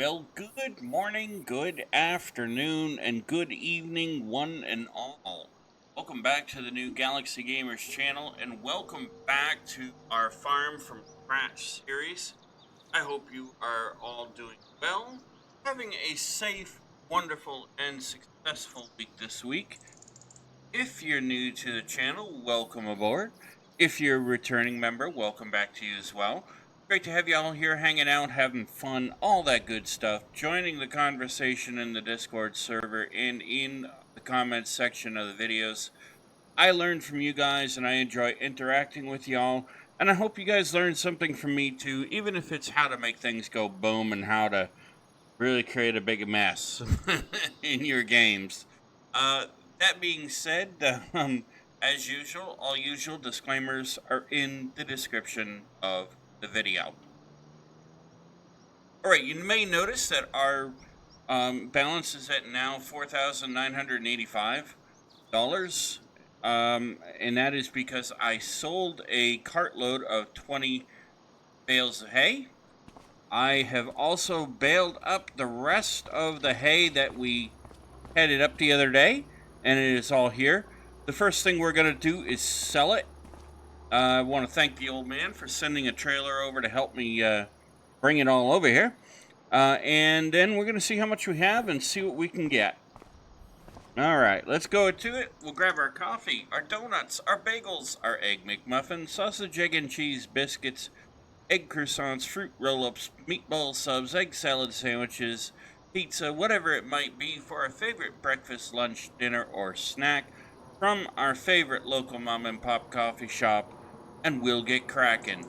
Well, good morning, good afternoon, and good evening, one and all. Welcome back to the new Galaxy Gamers channel, and welcome back to our Farm from Scratch series. I hope you are all doing well, having a safe, wonderful, and successful week this week. If you're new to the channel, welcome aboard. If you're a returning member, welcome back to you as well. Great to have you all here hanging out, having fun, all that good stuff, joining the conversation in the Discord server and in the comments section of the videos. I learned from you guys and I enjoy interacting with y'all, and I hope you guys learned something from me too, even if it's how to make things go boom and how to really create a big mess in your games. Uh, that being said, as usual, all usual disclaimers are in the description of the video. All right, you may notice that our balance is at now $4,985, and that is because I sold a cartload of 20 bales of hay. I have also baled up the rest of the hay that we headed up the other day, and it is all here. The first thing we're going to do is sell it. I want to thank the old man for sending a trailer over to help me bring it all over here. And then we're going to see how much we have and see what we can get. All right, let's go to it. We'll grab our coffee, our donuts, our bagels, our egg McMuffin, sausage, egg and cheese, biscuits, egg croissants, fruit roll-ups, meatball subs, egg salad sandwiches, pizza, whatever it might be for our favorite breakfast, lunch, dinner, or snack from our favorite local mom and pop coffee shop, and we'll get cracking.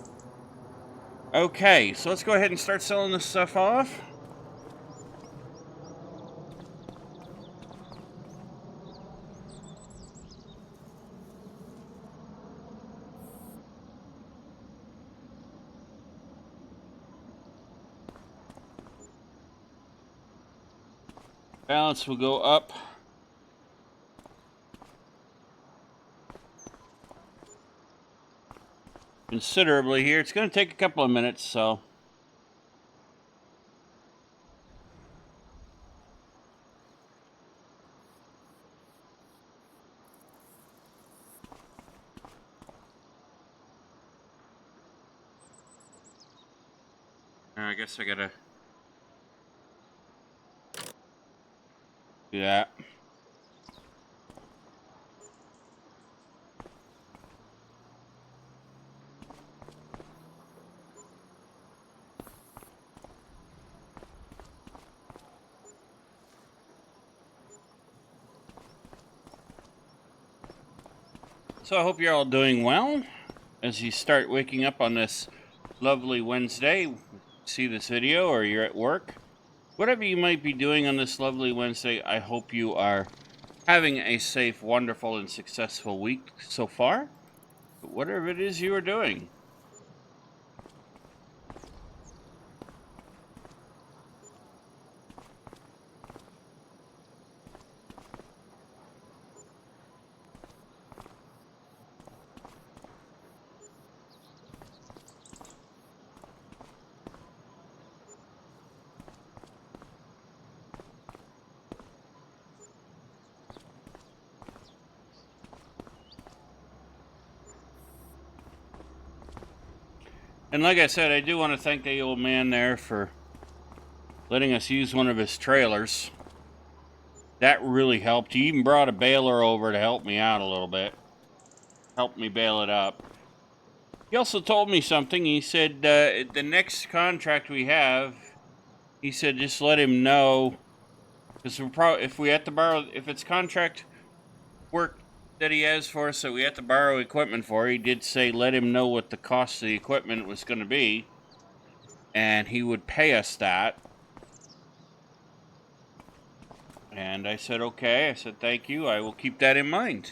Okay, so let's go ahead and start selling this stuff off. Balance will go up considerably here. It's going to take a couple of minutes, so. I guess I gotta do that. So I hope you're all doing well as you start waking up on this lovely Wednesday. See this video or you're at work. Whatever you might be doing on this lovely Wednesday, I hope you are having a safe, wonderful, and successful week so far. Whatever it is you are doing. And like I said, I do want to thank the old man there for letting us use one of his trailers. That really helped. He even brought a baler over to help me out a little bit. Helped me bale it up. He also told me something. He said the next contract we have, he said just let him know, because we're probably, if we have to borrow, if it's contract work that he has for us that we have to borrow equipment for, he did say let him know what the cost of the equipment was going to be, and he would pay us that. And I said okay. I said thank you. I will keep that in mind.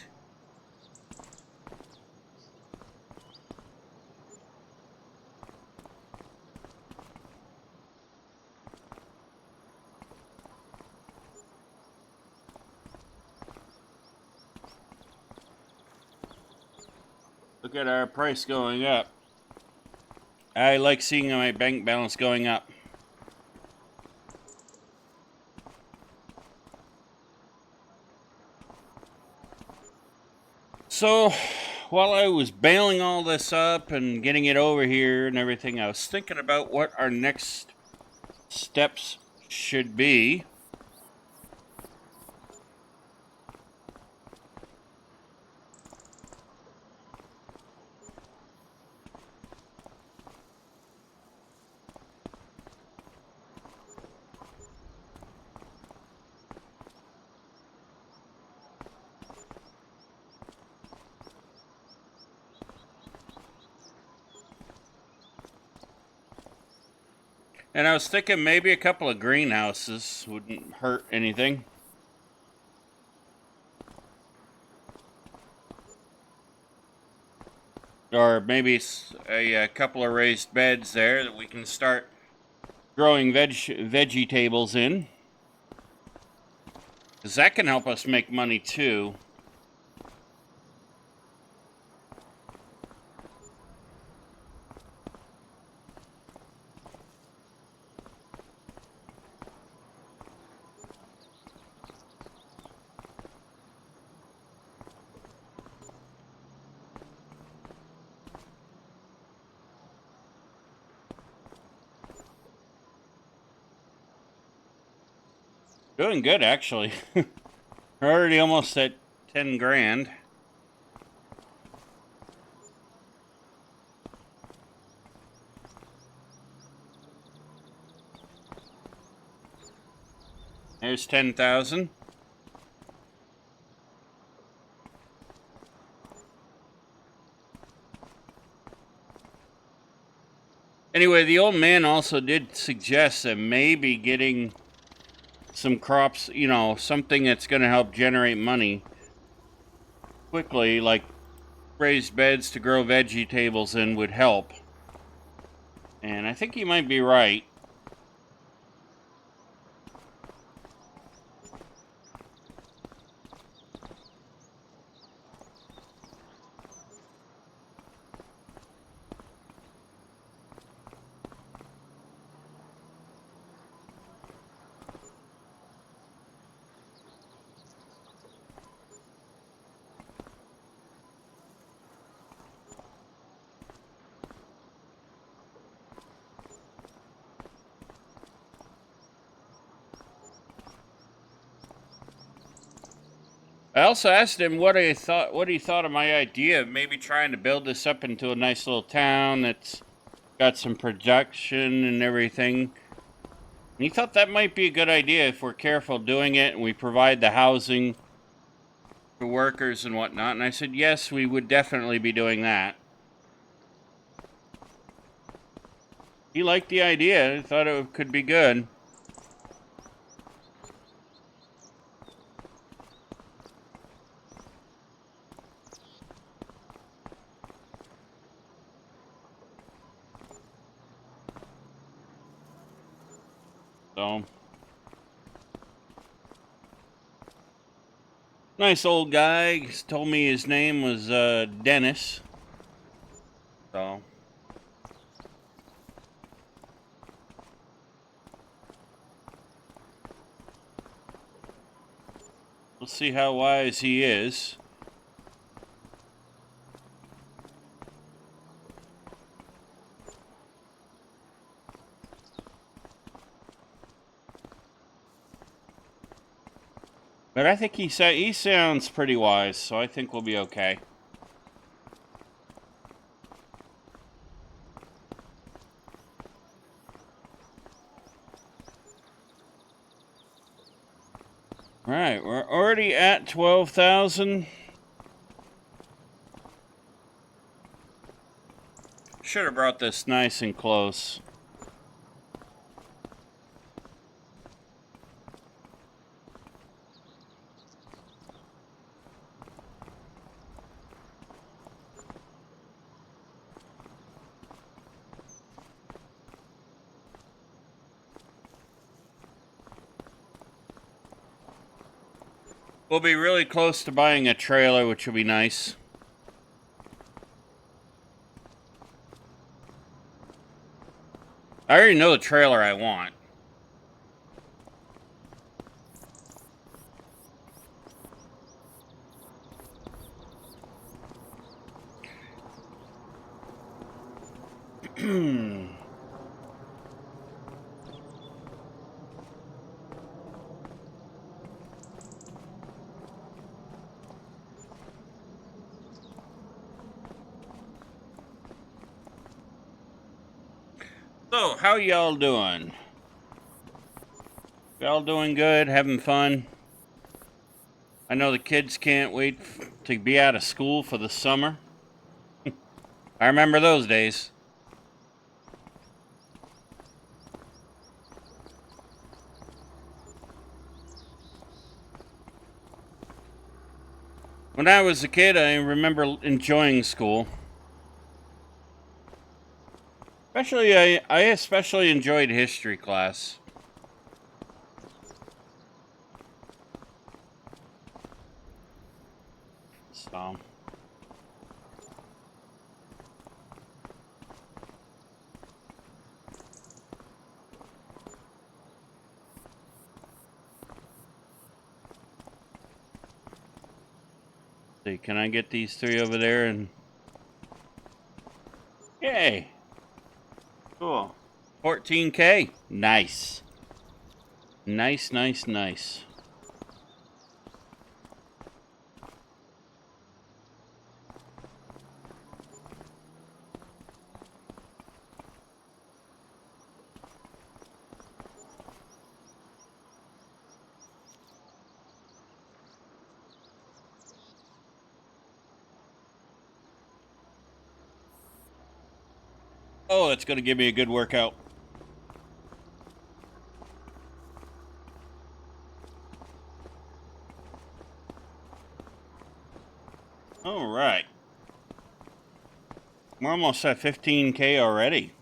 Look at our price going up. I like seeing my bank balance going up. So, while I was baling all this up and getting it over here and everything, I was thinking about what our next steps should be. And I was thinking maybe a couple of greenhouses wouldn't hurt anything. Or maybe a couple of raised beds there that we can start growing vegetables in. Because that can help us make money too. Doing good, actually. We're already almost at 10 grand. There's 10,000. Anyway, the old man also did suggest that maybe getting some crops, you know, something that's going to help generate money quickly, like raised beds to grow vegetables in, would help. And I think he might be right. I also asked him what he thought of my idea of maybe trying to build this up into a nice little town that's got some production and everything. And he thought that might be a good idea if we're careful doing it and we provide the housing for workers and whatnot. And I said, yes, we would definitely be doing that. He liked the idea. He thought it could be good. So, nice old guy. He told me his name was Dennis. So, we'll see how wise he is. But I think he sounds pretty wise, so I think we'll be okay. Alright, we're already at 12,000. Should have brought this nice and close. We'll be really close to buying a trailer, which will be nice. I already know the trailer I want. So, how y'all doing? Y'all doing good? Having fun? I know the kids can't wait to be out of school for the summer. I remember those days. When I was a kid, I remember enjoying school. I especially enjoyed history class. So, see, can I get these three over there and yay. Cool. 14K. Nice. Nice, nice, nice. Oh, that's going to give me a good workout. All right. We're almost at 15K already.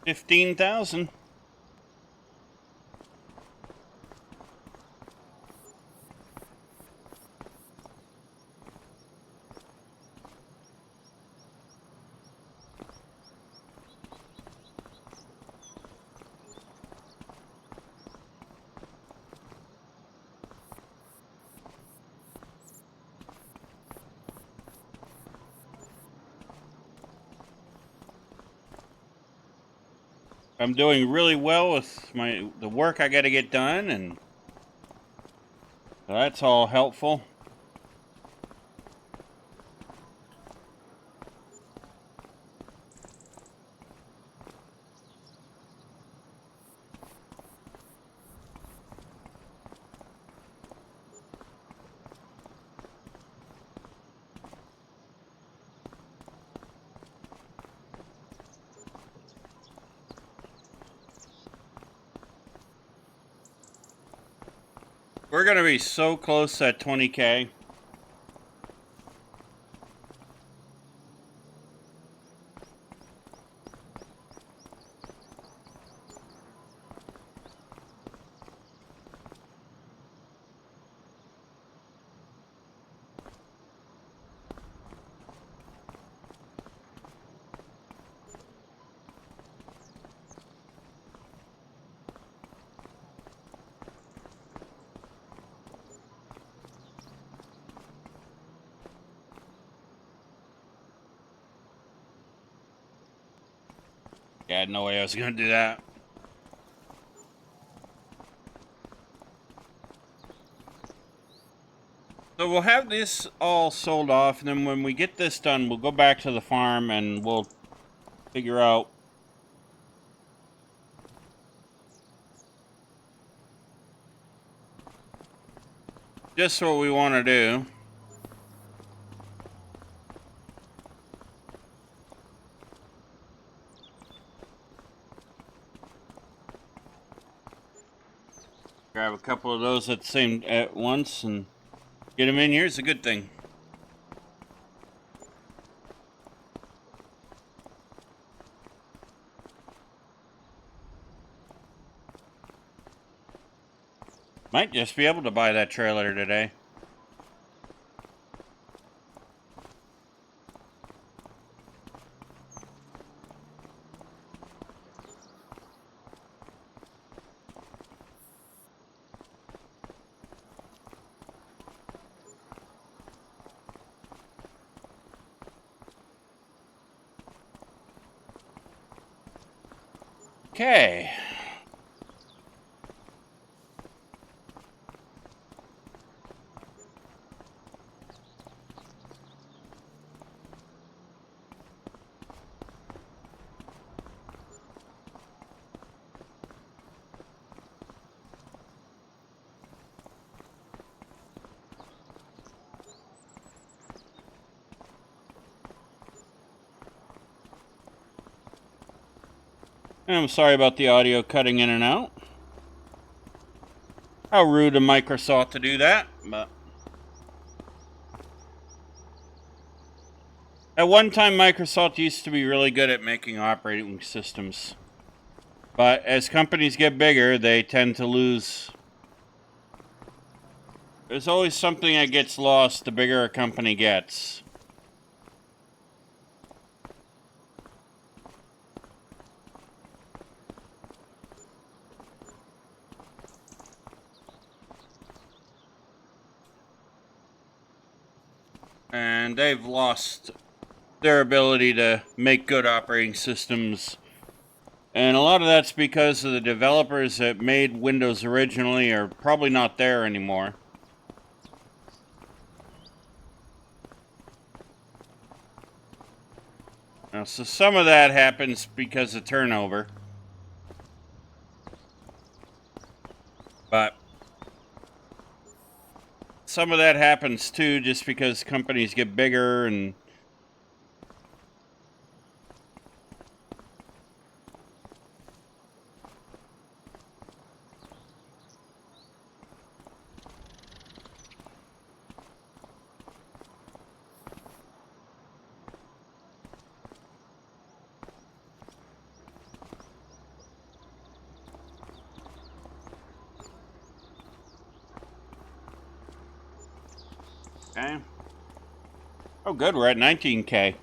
$15,000. I'm doing really well with the work I got to get done, and that's all helpful. We're going to be so close at 20K. Yeah, I had no way I was going to do that. So we'll have this all sold off, and then when we get this done, we'll go back to the farm and we'll figure out just what we want to do. Grab a couple of those at once and get them in here is a good thing. Might just be able to buy that trailer today. Okay. I'm sorry about the audio cutting in and out. How rude of Microsoft to do that, but at one time Microsoft used to be really good at making operating systems. But as companies get bigger, they tend to lose. There's always something that gets lost the bigger a company gets. And they've lost their ability to make good operating systems. And a lot of that's because of the developers that made Windows originally are probably not there anymore. Now, so some of that happens because of turnover. But some of that happens too just because companies get bigger and okay. Oh, good. We're at 19K.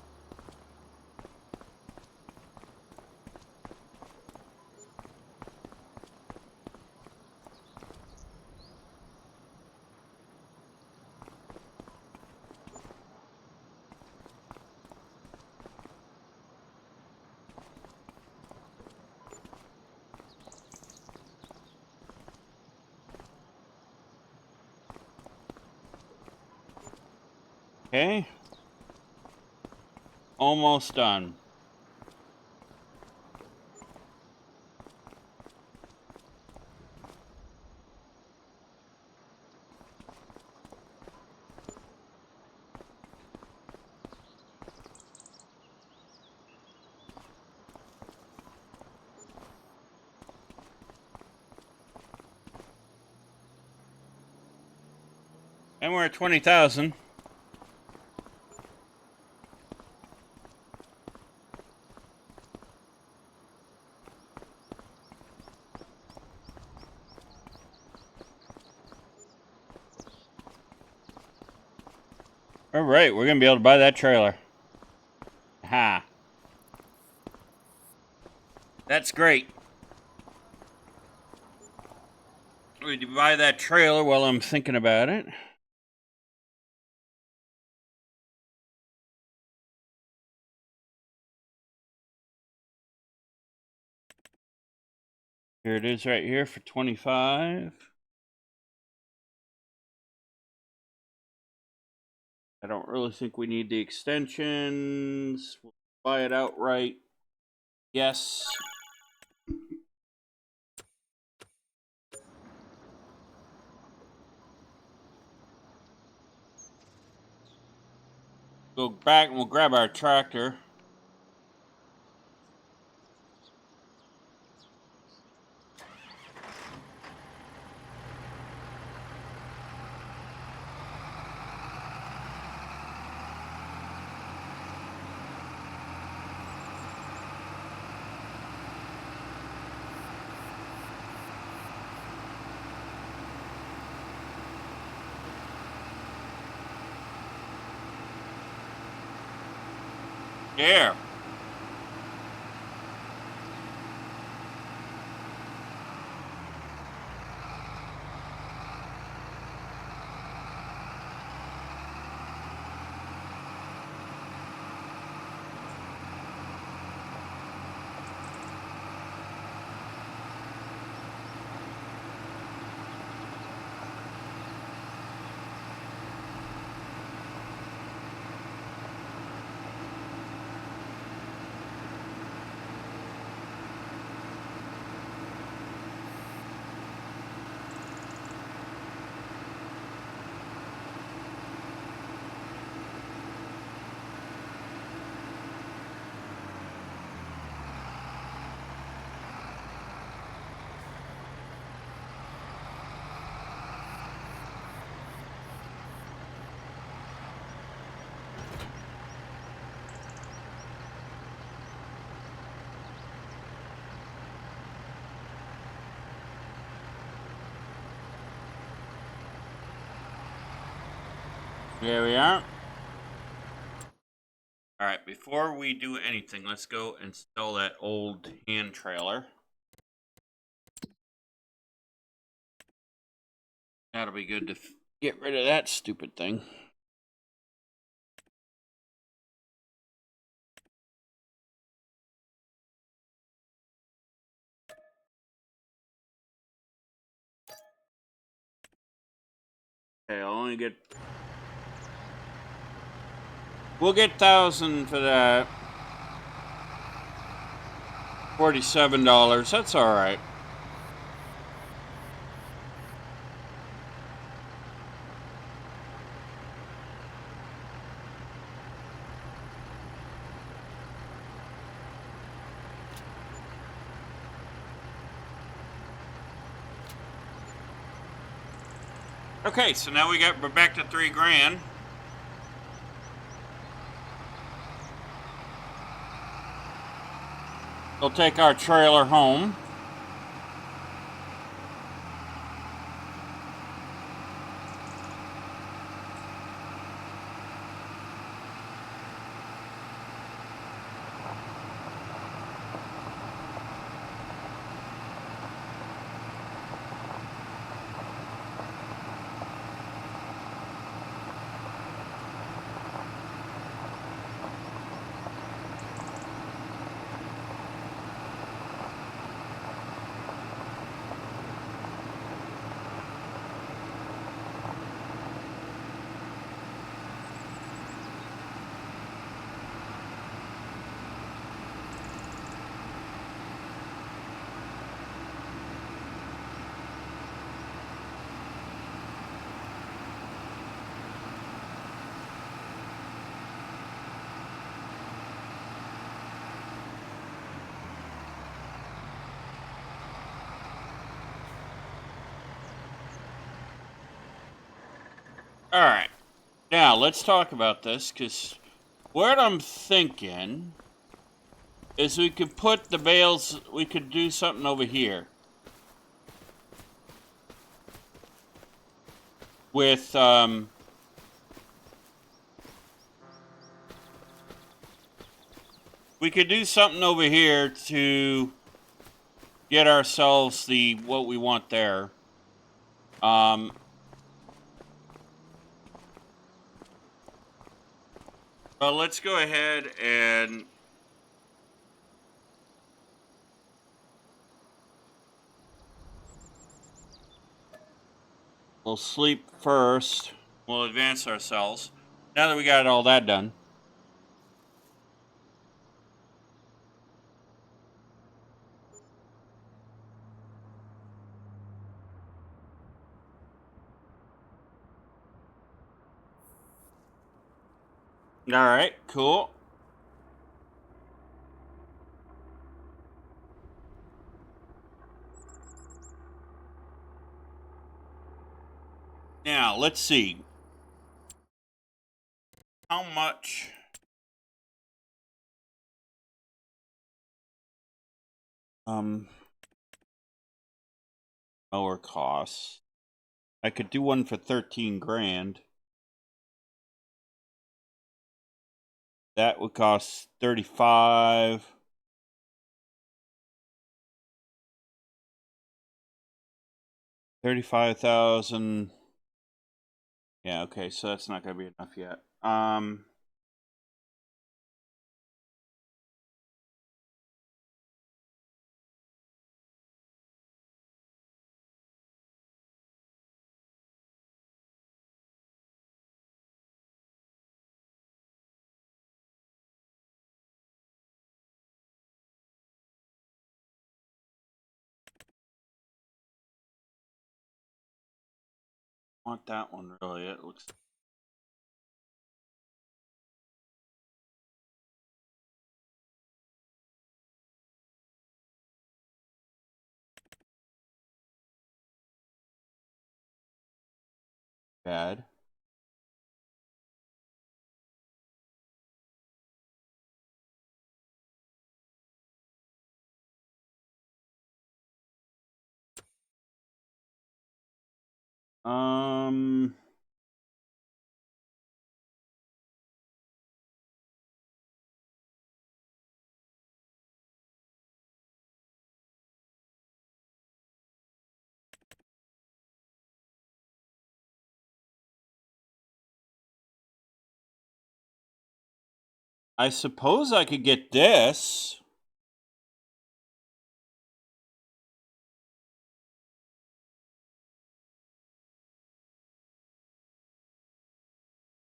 Okay. Almost done. And we're at 20,000. All right, we're going to be able to buy that trailer. Ha. That's great. We can buy that trailer while I'm thinking about it. Here it is right here for 25. I don't really think we need the extensions. We'll buy it outright. Yes. Go back and we'll grab our tractor. Yeah. There we are. All right, before we do anything, let's go install that old hand trailer. That'll be good to get rid of that stupid thing. Okay, I'll only get. We'll get 1,000 for that. $47. That's all right. Okay, so now we're back to $3,000. We'll take our trailer home. All right. Now, let's talk about this, because what I'm thinking is we could put the bales, we could do something over here. With, we could do something over here to get ourselves what we want there. Um, but let's go ahead and we'll sleep first. We'll advance ourselves. Now that we got all that done. All right, cool. Now, let's see. How much lower costs? I could do one for 13,000. That would cost 35. 35,000. Yeah, okay, so that's not gonna be enough yet. Want that one really? It looks bad. Um, I suppose I could get this.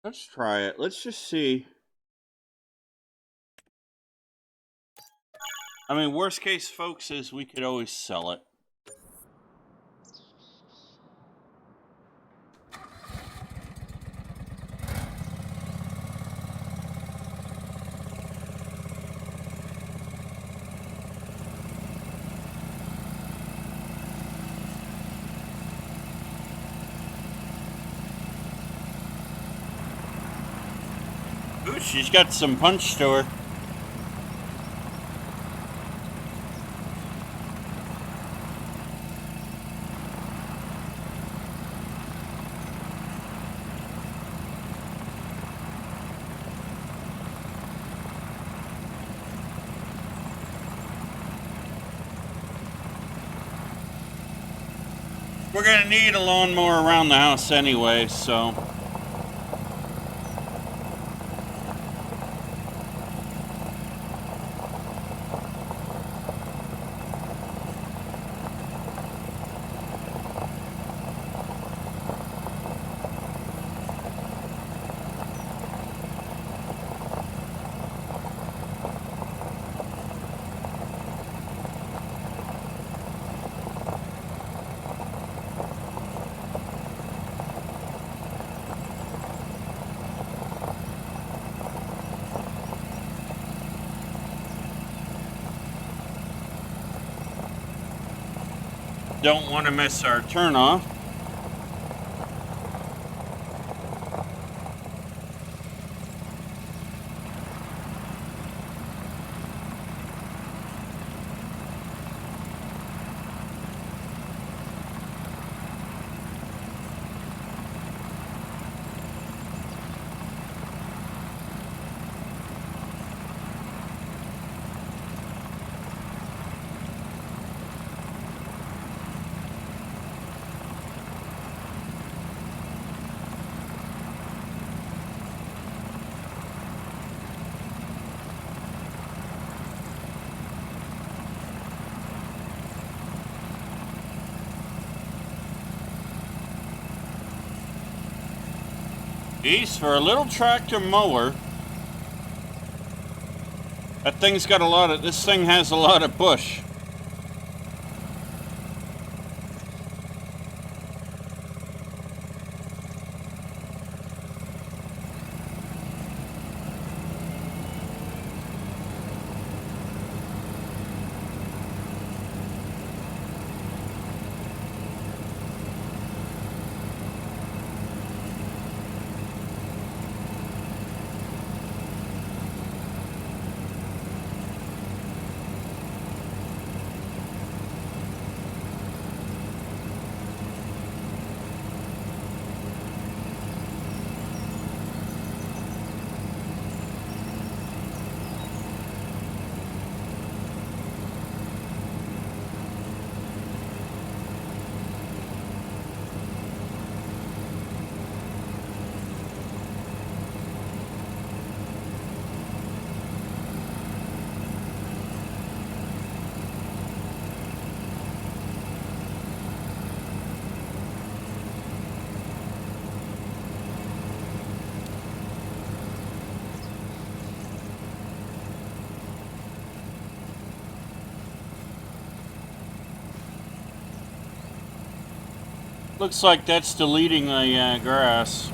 Let's try it. Let's just see. I mean, worst case, folks, is we could always sell it. Ooh, she's got some punch to her. We're gonna need a lawnmower around the house anyway, so. Don't want to miss our turnoff. Geez, for a little tractor mower, that thing's got a lot of, this thing has a lot of bush. Looks like that's deleting the grass.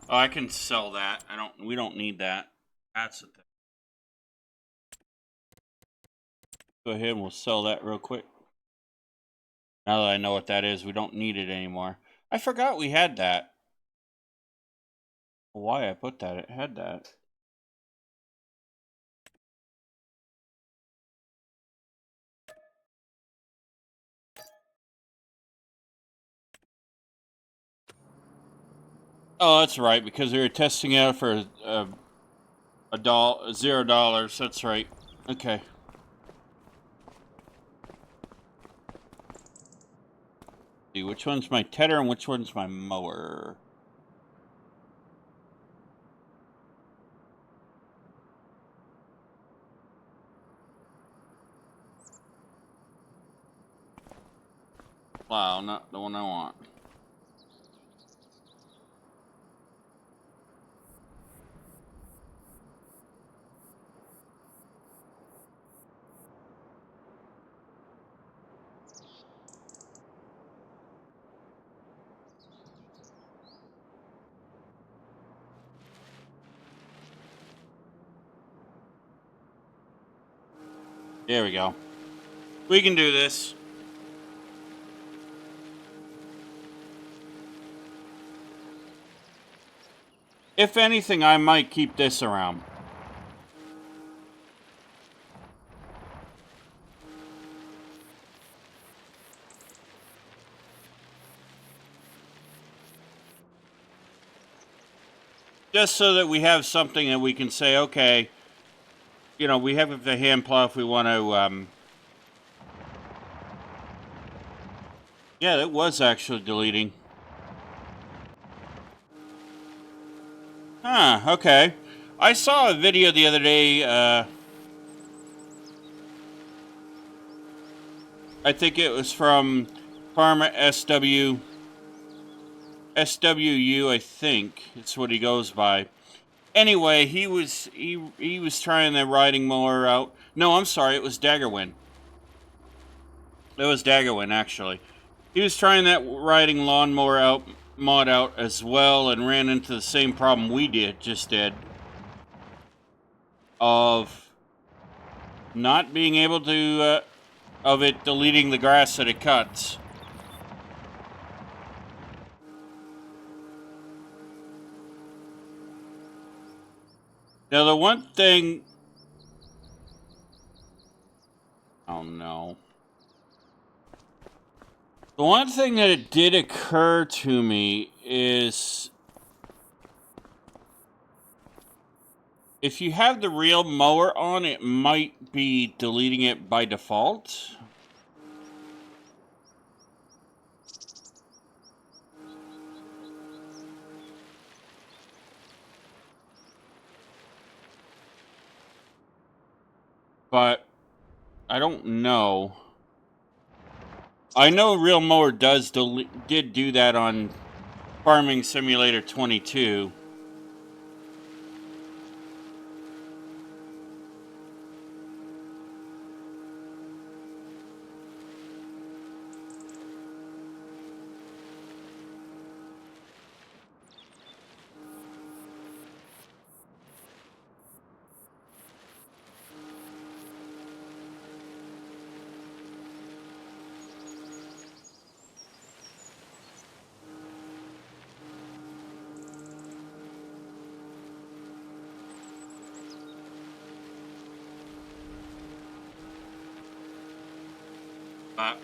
Oh, I can sell that. We don't need that. That's the thing. Go ahead and we'll sell that real quick. Now that I know what that is, we don't need it anymore. I forgot we had that. Why I put that? It had that. Oh, that's right, because they were testing it out for $0. That's right. Okay. See, which one's my tedder and which one's my mower? Wow, not the one I want. There we go. We can do this. If anything, I might keep this around. Just so that we have something that we can say, okay, you know, we have the hand plow if we want to, yeah, it was actually deleting. Huh, okay. I saw a video the other day, I think it was from Farmer SWU, I think. It's what he goes by. Anyway, he was trying the riding mower out. No, I'm sorry, it was Daggerwin. It was Daggerwin, actually. He was trying that riding lawnmower mod out as well, and ran into the same problem we just did. Of not being able to, of it deleting the grass that it cuts. Now, the one thing... Oh, no. The one thing that it did occur to me is... if you have the real mower on, it might be deleting it by default. But I don't know. I know Real Mower did do that on Farming Simulator 22.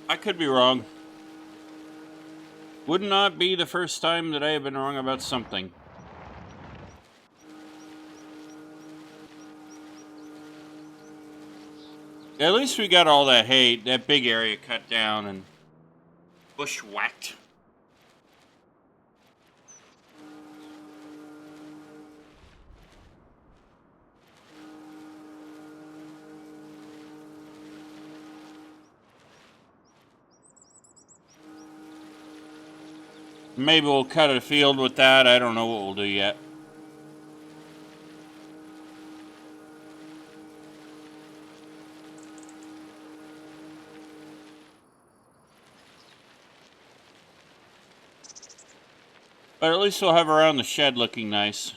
I could be wrong. Would not be the first time that I have been wrong about something. At least we got all that hay, that big area cut down and bushwhacked. Maybe we'll cut a field with that. I don't know what we'll do yet. But at least we'll have around the shed looking nice.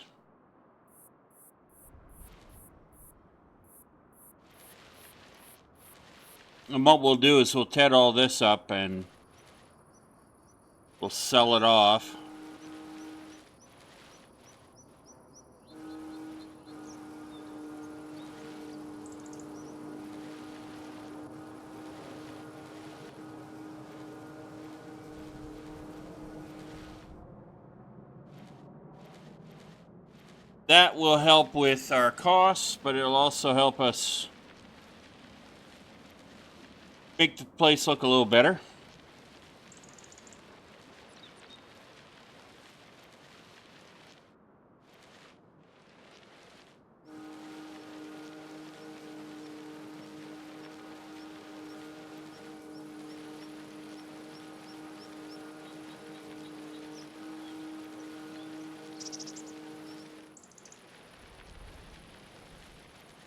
And what we'll do is we'll ted all this up and we'll sell it off. That will help with our costs, but it'll also help us make the place look a little better.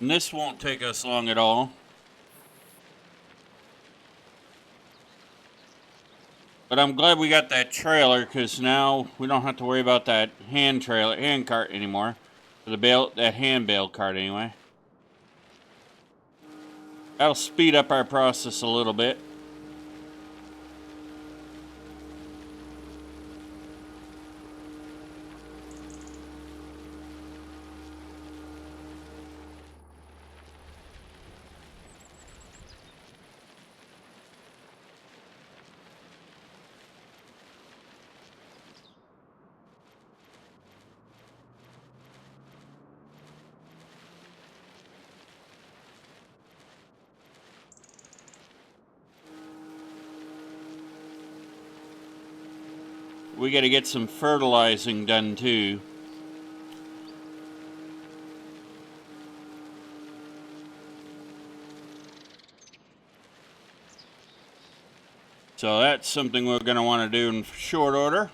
And this won't take us long at all. But I'm glad we got that trailer, because now we don't have to worry about that hand cart anymore. For the bale, that hand bale cart anyway. That'll speed up our process a little bit. We got to get some fertilizing done too. So that's something we're going to want to do in short order.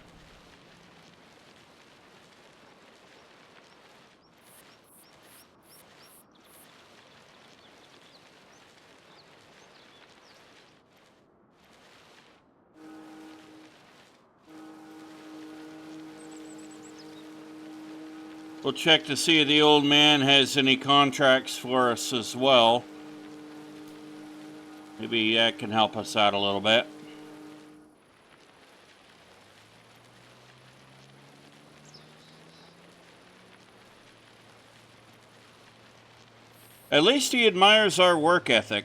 We'll check to see if the old man has any contracts for us as well. Maybe that can help us out a little bit. At least he admires our work ethic.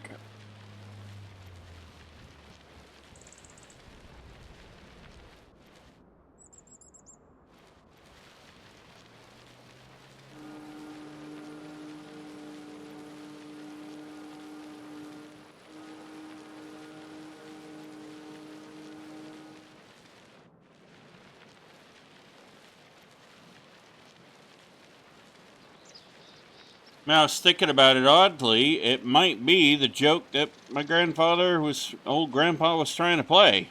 Now, I was thinking about it oddly. It might be the joke that my old grandpa was trying to play.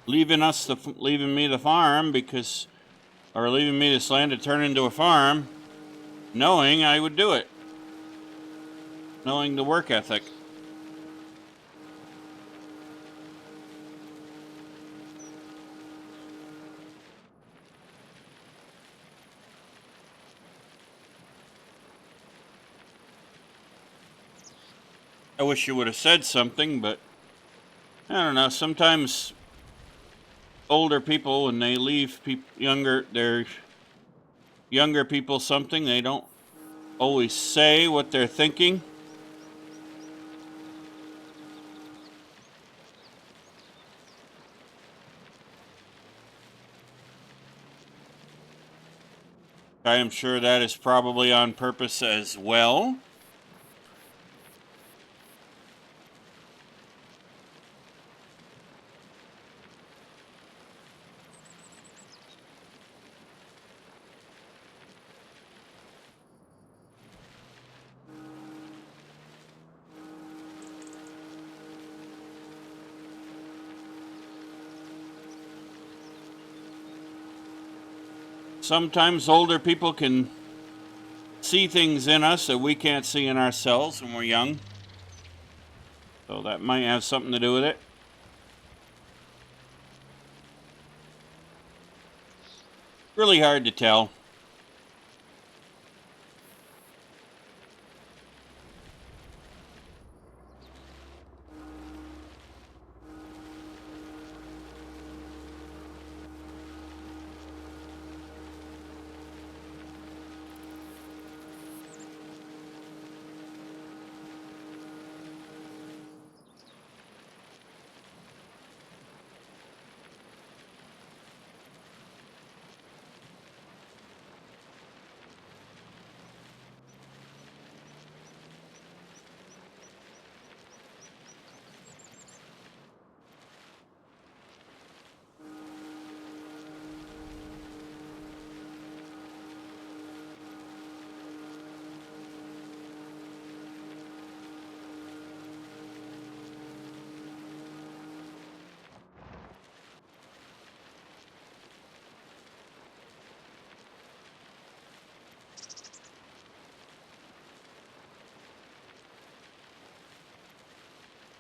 Leaving me the farm or leaving me this land to turn into a farm, knowing I would do it. Knowing the work ethic. I wish you would have said something, but I don't know. Sometimes older people, when they leave their younger people something, they don't always say what they're thinking. I am sure that is probably on purpose as well. Sometimes older people can see things in us that we can't see in ourselves when we're young. So that might have something to do with it. Really hard to tell.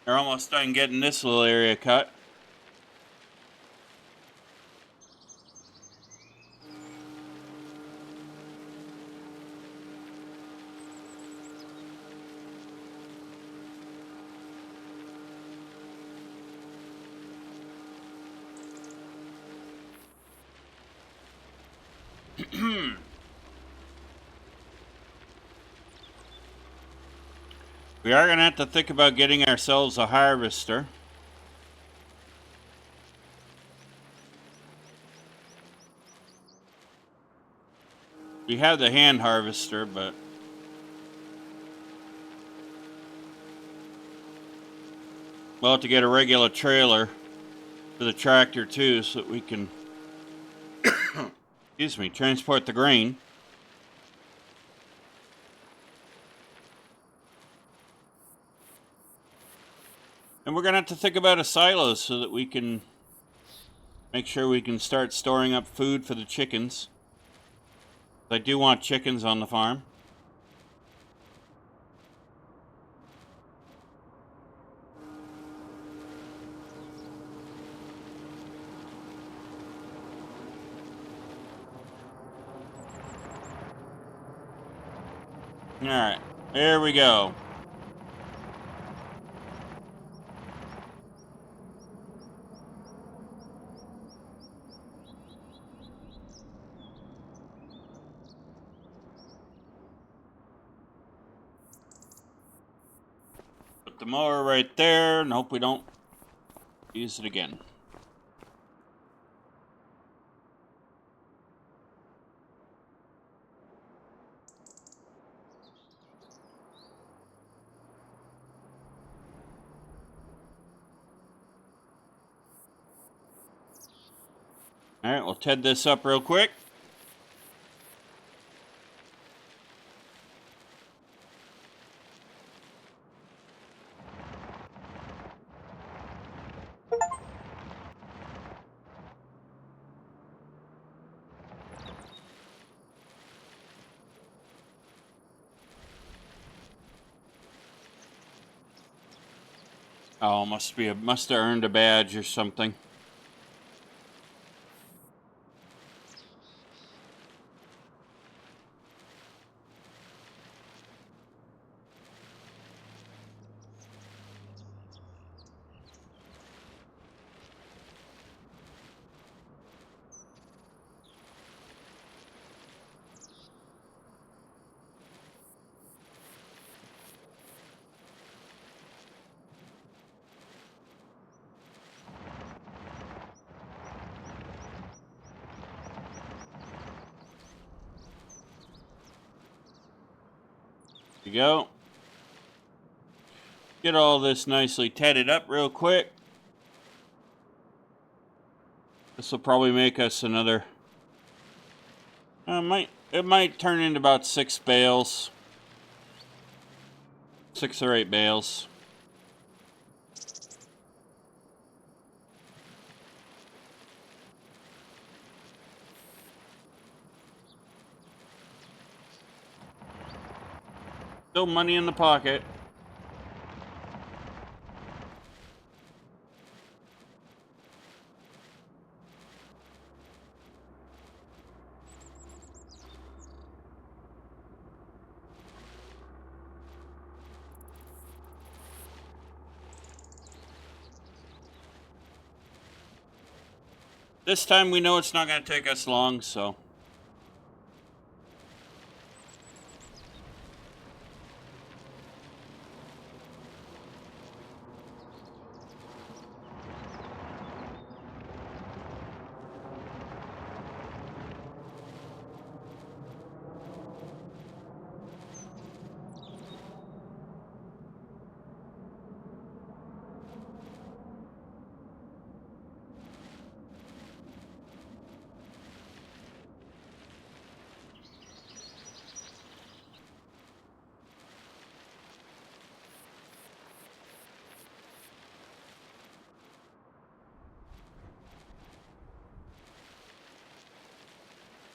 They're almost done getting this little area cut. We are going to have to think about getting ourselves a harvester. We have the hand harvester, but we'll have to get a regular trailer for the tractor too, so that we can, excuse me, transport the grain. And we're going to have to think about a silo so that we can make sure we can start storing up food for the chickens. I do want chickens on the farm. Alright, there we go. Put the mower right there and hope we don't use it again. Alright, we'll TED this up real quick. Oh, must have earned a badge or something. There you go. Get all this nicely tedded up real quick. This will probably make us another... it might turn into about 6 bales. 6 or 8 bales. Still money in the pocket. This time we know it's not going to take us long, so...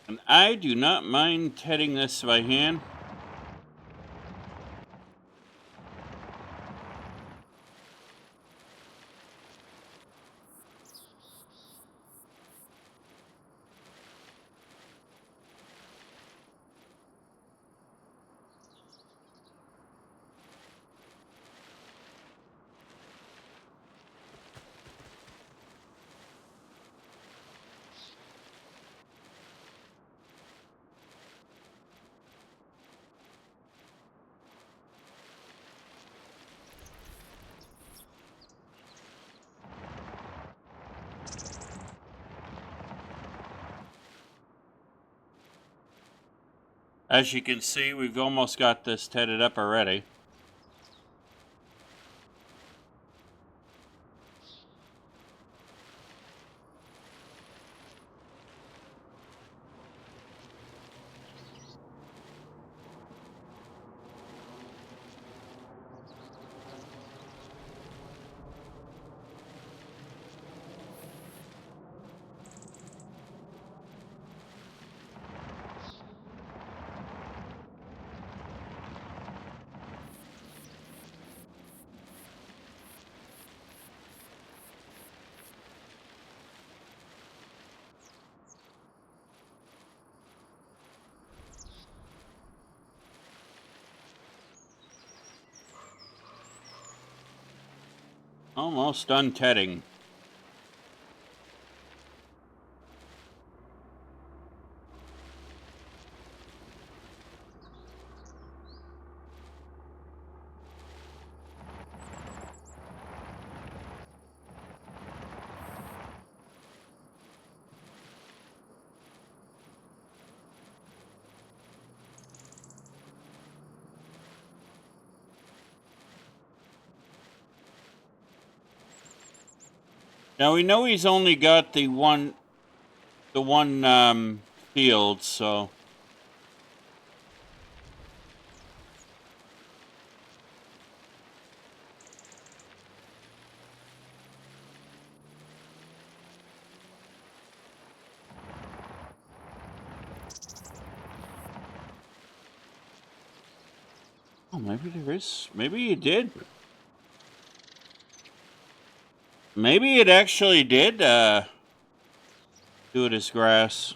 And I do not mind tedding this by hand. As you can see, we've almost got this tedded up already. Almost done tedding. Now we know he's only got the one field, so oh, maybe there is. Maybe it did. Maybe it actually did do it as grass.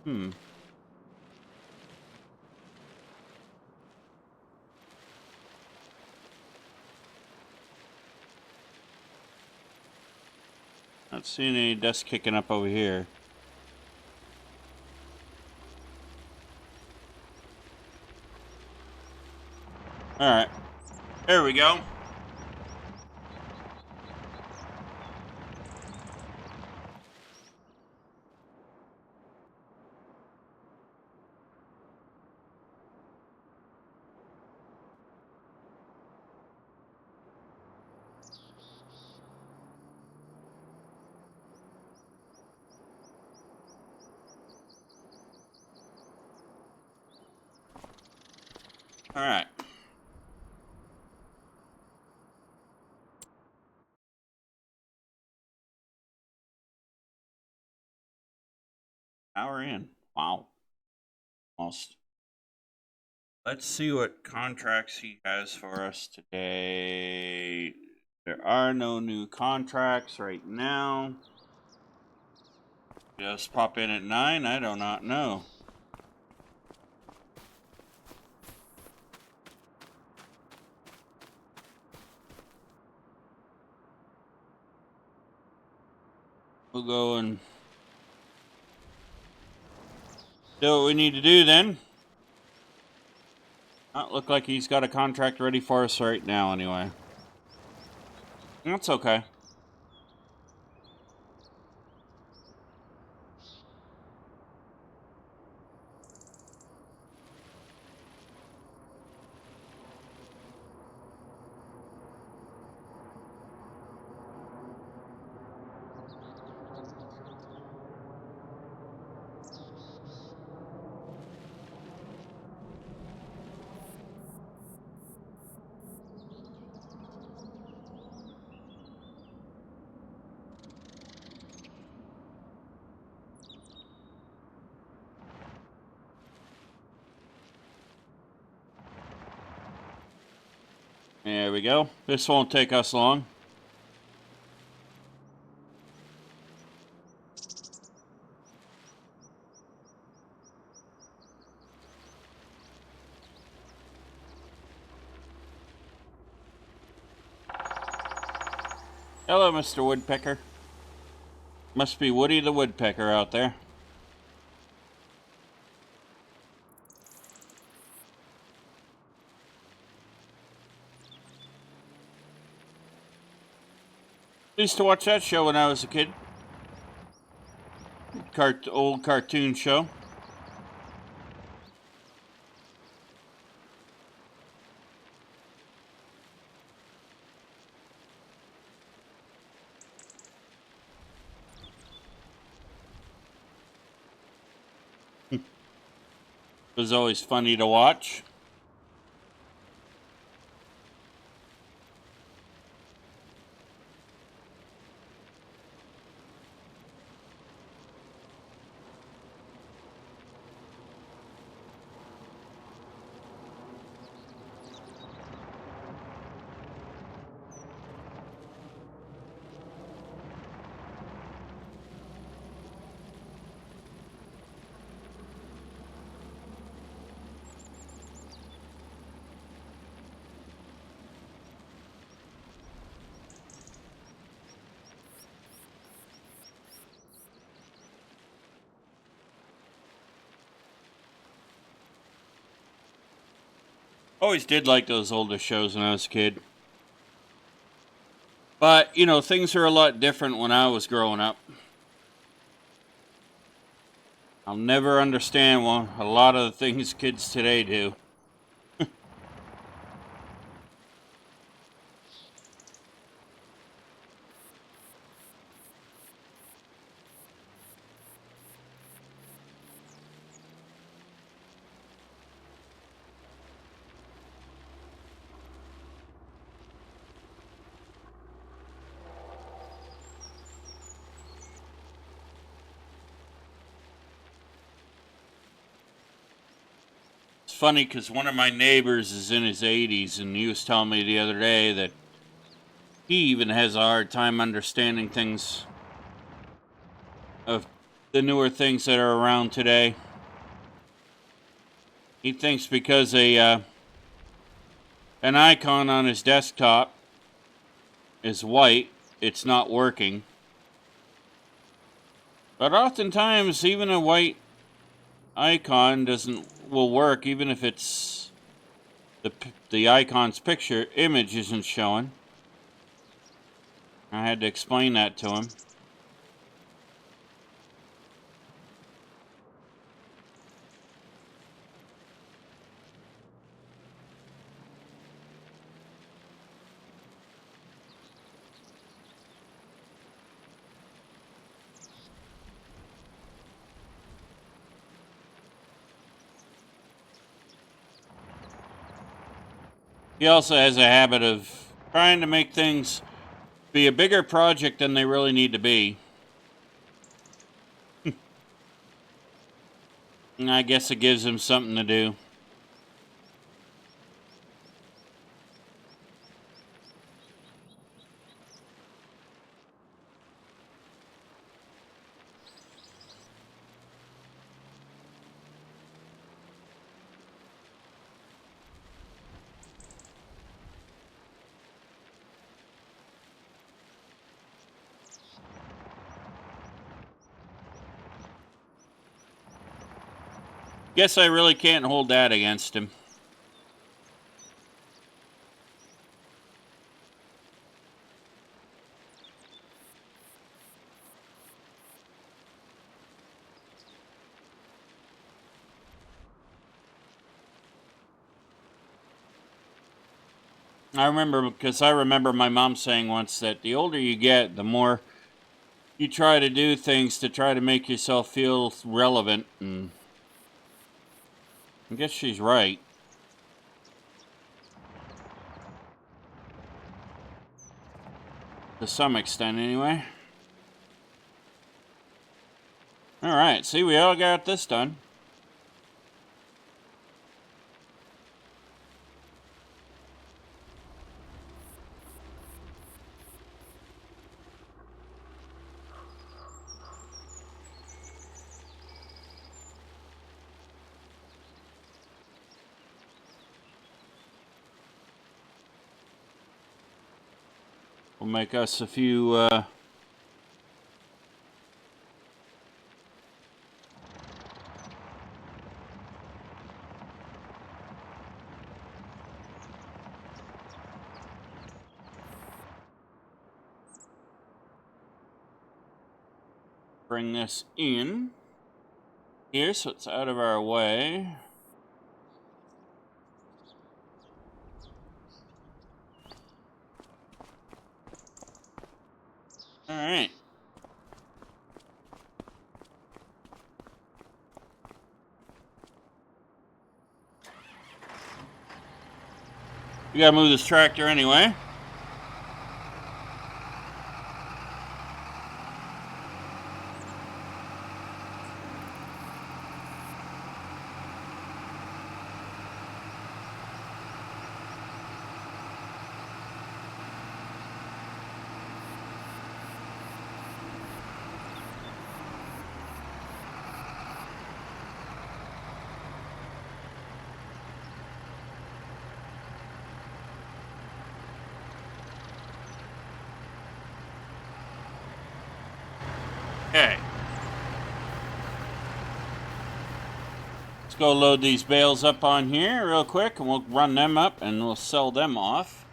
Not seeing any dust kicking up over here. Alright. There we go. Alright. Power in. Wow. Almost. Let's see what contracts he has for us today. There are no new contracts right now. Just pop in at 9? I do not know. We'll go and do what we need to do then. Not look like he's got a contract ready for us right now anyway. That's okay. There we go. This won't take us long. Hello, Mr. Woodpecker. Must be Woody the Woodpecker out there. Used to watch that show when I was a kid. Old cartoon show. was always funny to watch. Always did like those older shows when I was a kid. But, you know, things are a lot different when I was growing up. I'll never understand a lot of the things kids today do. It's funny because one of my neighbors is in his 80s, and he was telling me the other day that he even has a hard time understanding things of the newer things that are around today. He thinks because an icon on his desktop is white, it's not working. But oftentimes, even a white icon will work, even if it's the icon's picture image isn't showing. I had to explain that to him. He also has a habit of trying to make things be a bigger project than they really need to be. And I guess it gives him something to do. Guess I really can't hold that against him. I remember my mom saying once that the older you get, the more you try to do things to try to make yourself feel relevant, and I guess she's right. To some extent, anyway. Alright, see, we all got this done. We'll make us a few, bring this in here so it's out of our way. Alright. We gotta move this tractor anyway. Okay. Let's go load these bales up on here real quick, and we'll run them up and we'll sell them off.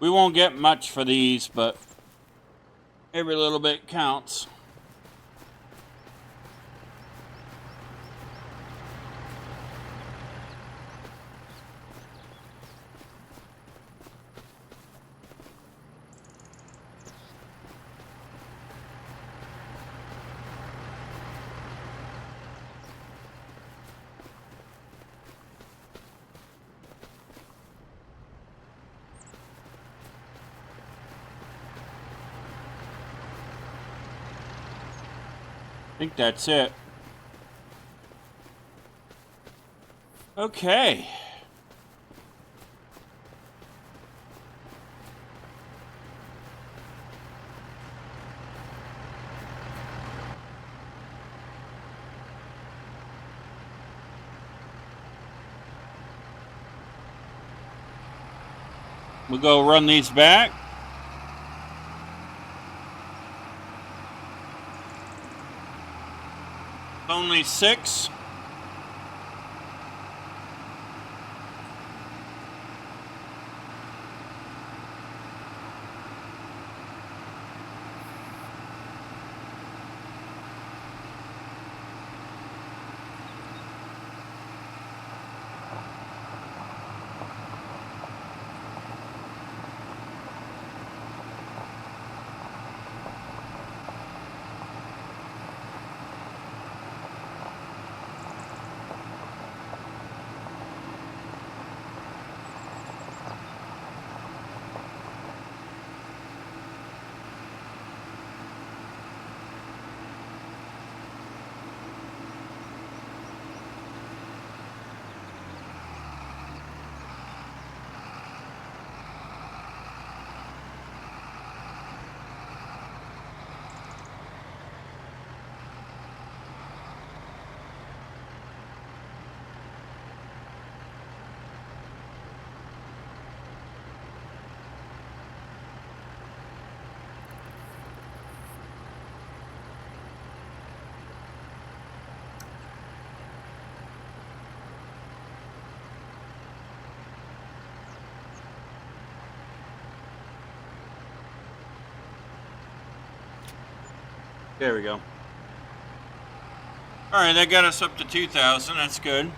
We won't get much for these, but every little bit counts. I think that's it. Okay. We'll go run these back. Only 6. There we go. All right, that got us up to 2,000. That's good.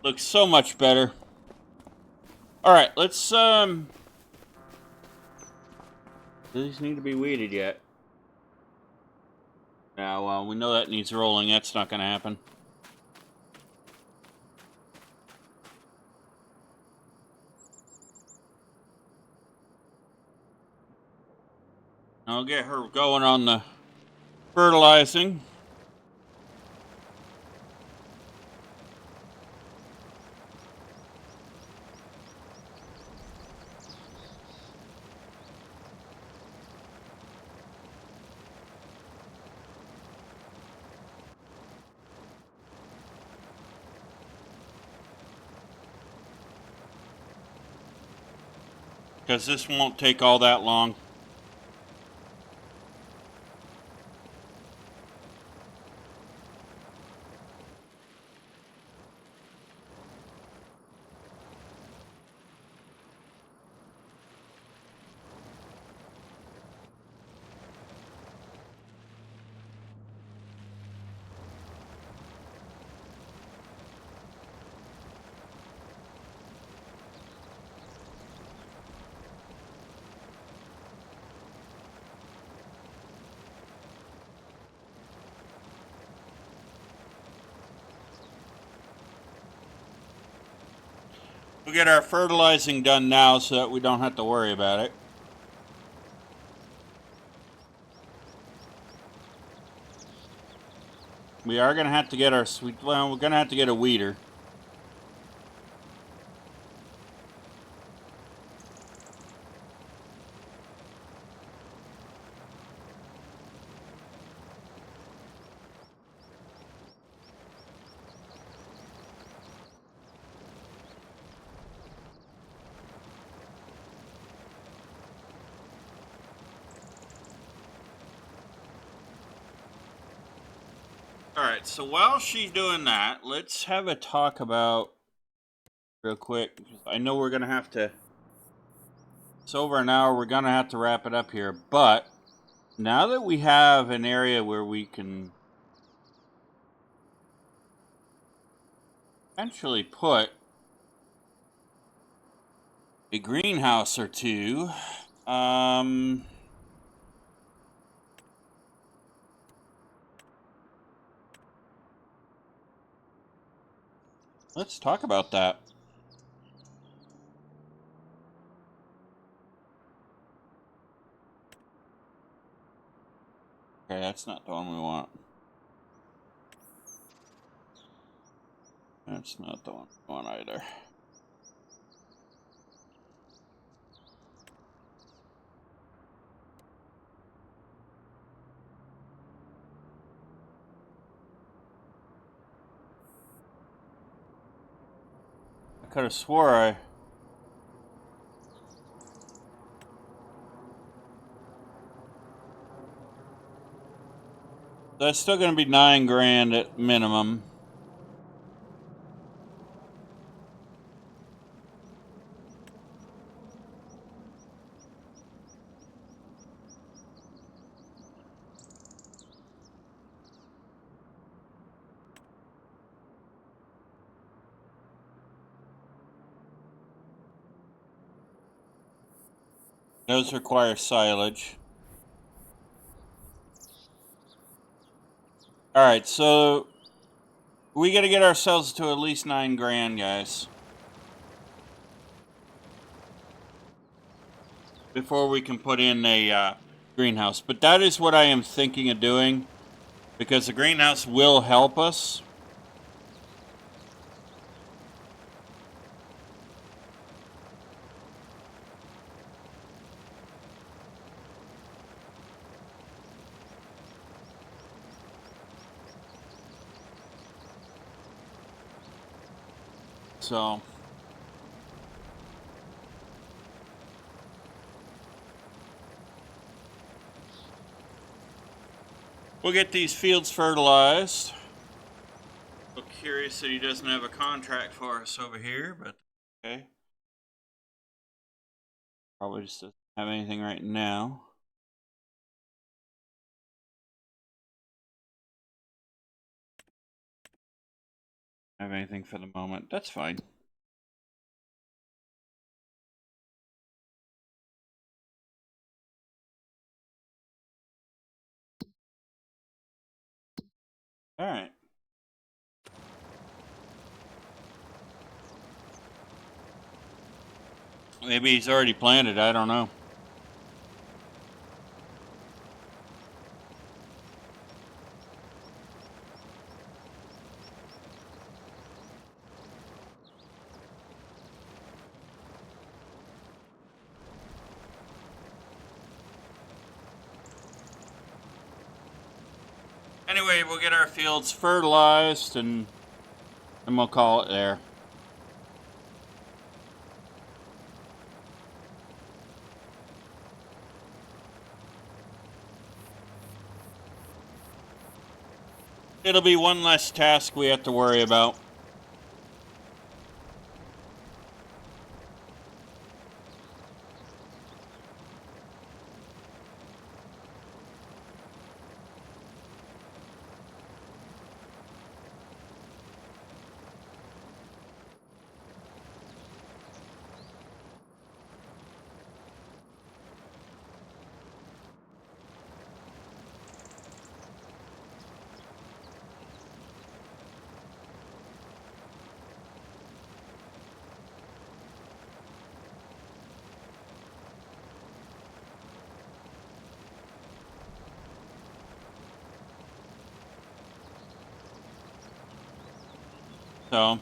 Looks so much better. Alright, let's, do these need to be weeded yet? Yeah, well, we know that needs rolling. That's not going to happen. I'll get her going on the fertilizing. Because this won't take all that long. We'll get our fertilizing done now so that we don't have to worry about it. We are going to have to get our sweet... Well, we're going to have to get a weeder. Alright, so while she's doing that, let's have a talk about... Real quick. I know we're going to have to... It's over an hour. We're going to have to wrap it up here. But now that we have an area where we can potentially put a greenhouse or two, let's talk about that. Okay, that's not the one we want. That's not the one we want either. I could have swore I... That's still going to be $9,000 at minimum. Those require silage. Alright, so we got to get ourselves to at least $9,000, guys, before we can put in a greenhouse. But that is what I am thinking of doing, because the greenhouse will help us. So we'll get these fields fertilized. I'm curious that he doesn't have a contract for us over here, but okay. Probably just doesn't have anything right now. Have anything for the moment. That's fine. All right. Maybe he's already planted. I don't know. Anyway, we'll get our fields fertilized and we'll call it there. It'll be one less task we have to worry about. So,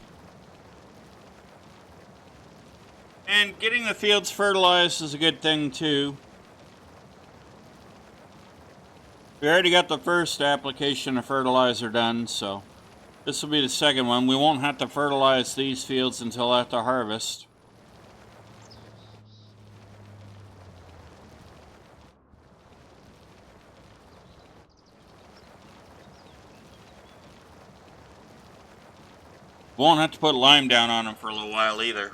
and getting the fields fertilized is a good thing too. We already got the first application of fertilizer done, so this will be the second one. We won't have to fertilize these fields until after harvest. Won't have to put lime down on them for a little while either.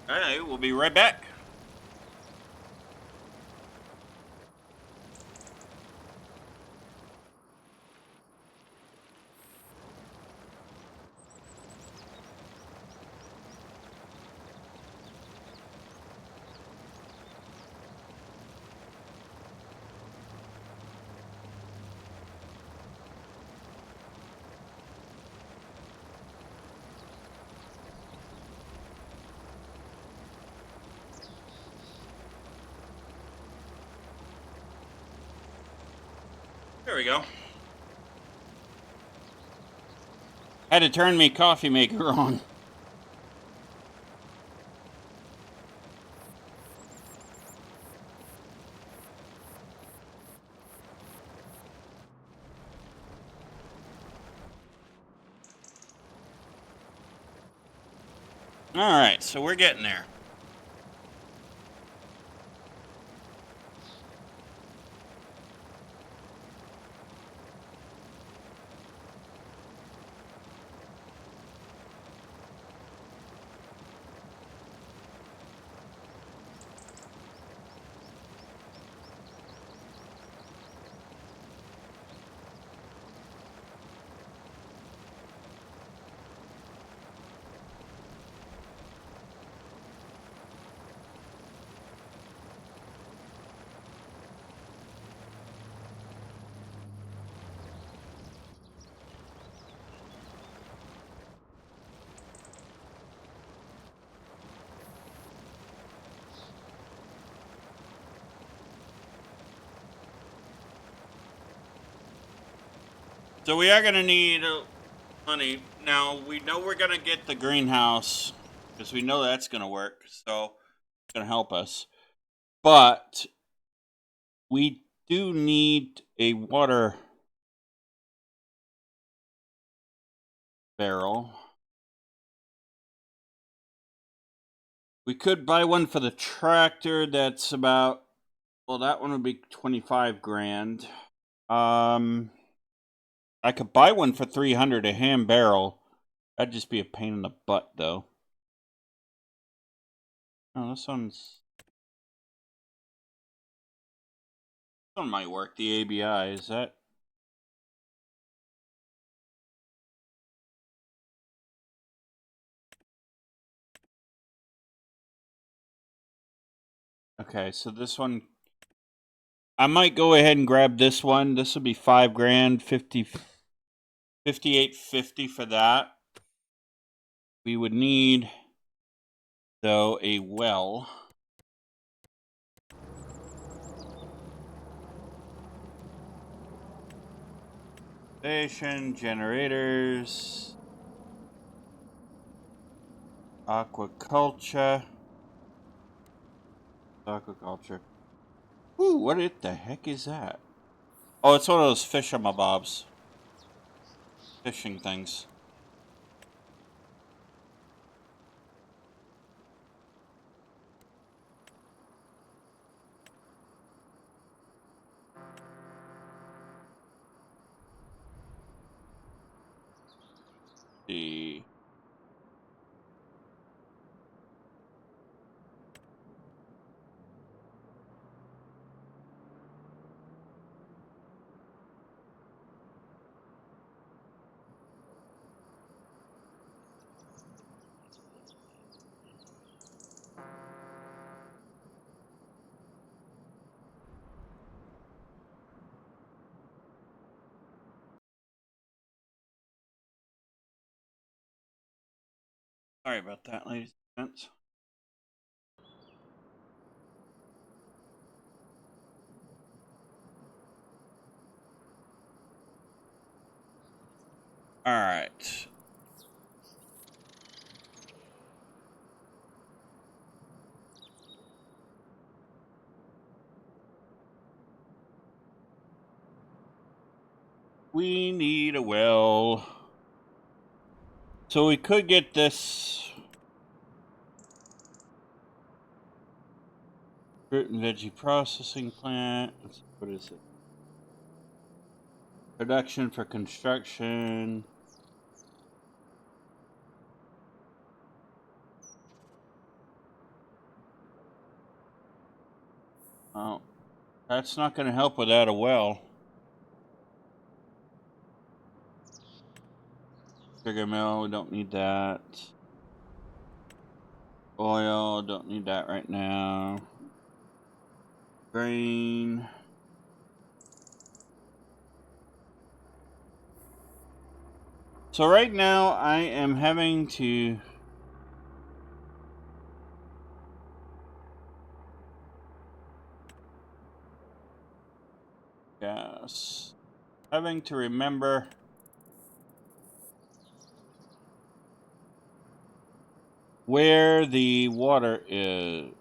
Alright, we'll be right back. There we go. Had to turn me coffee maker on. Alright, so we're getting there. So we are going to need money. Now, we know we're going to get the greenhouse, because we know that's going to work, so it's going to help us. But we do need a water barrel. We could buy one for the tractor. That's about, well, that one would be 25 grand. I could buy one for 300, a hand barrel. That'd just be a pain in the butt, though. Oh, this one might work. The ABI, is that? Okay, so this one, I might go ahead and grab this one. This will be 5 grand, 58.50 for that. We would need, though, a well. Station, generators, aquaculture. Ooh, what the heck is that? Oh, it's one of those fish-em-a-bobs. Fishing things. The Sorry about that, ladies and gents. All right. We need a well. So we could get this fruit and veggie processing plant. What is it? Production for construction. Oh, that's not going to help without a well. Sugar mill, we don't need that. Oil, don't need that right now. Grain. So right now I am having to having to remember where the water is.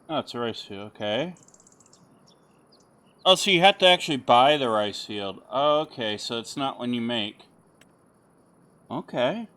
Oh, it's a rice field, okay. Oh, so you have to actually buy the rice field. Oh, okay, so it's not when you make. Okay.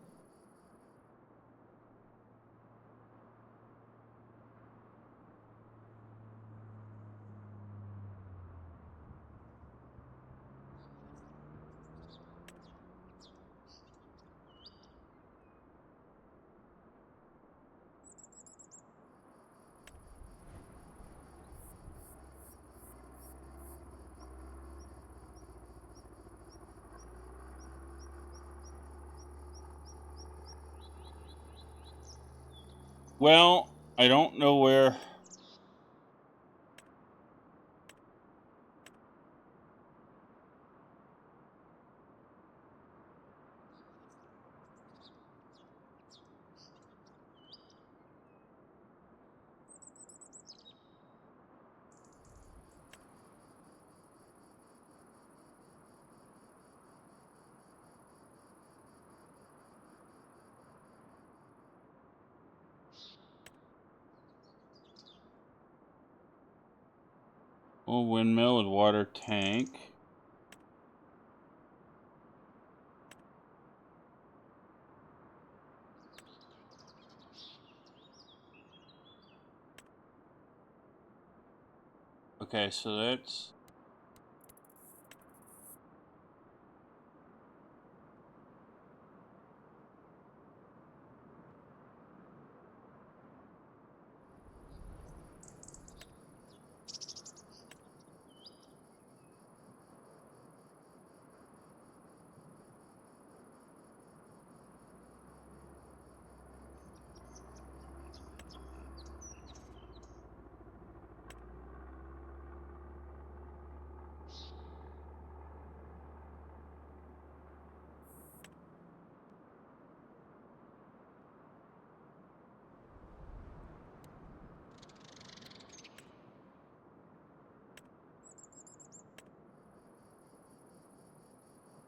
Well, I don't know where. A windmill with water tank. Okay, so that's...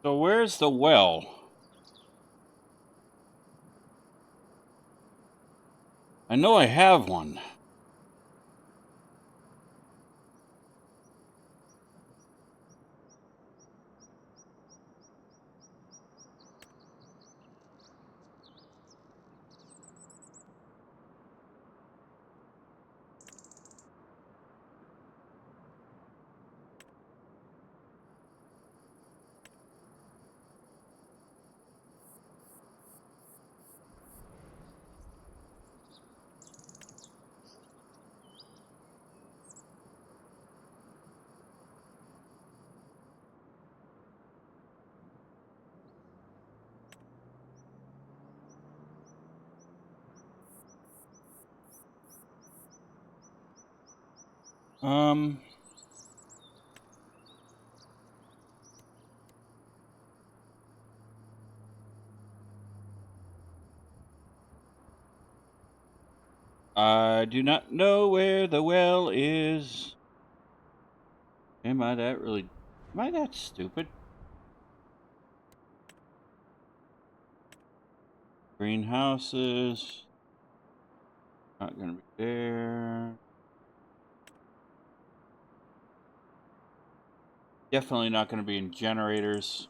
So where's the well? I know I have one. I do not know where the well is. Am I that stupid? Greenhouses. Not gonna be there. Definitely not gonna be in generators.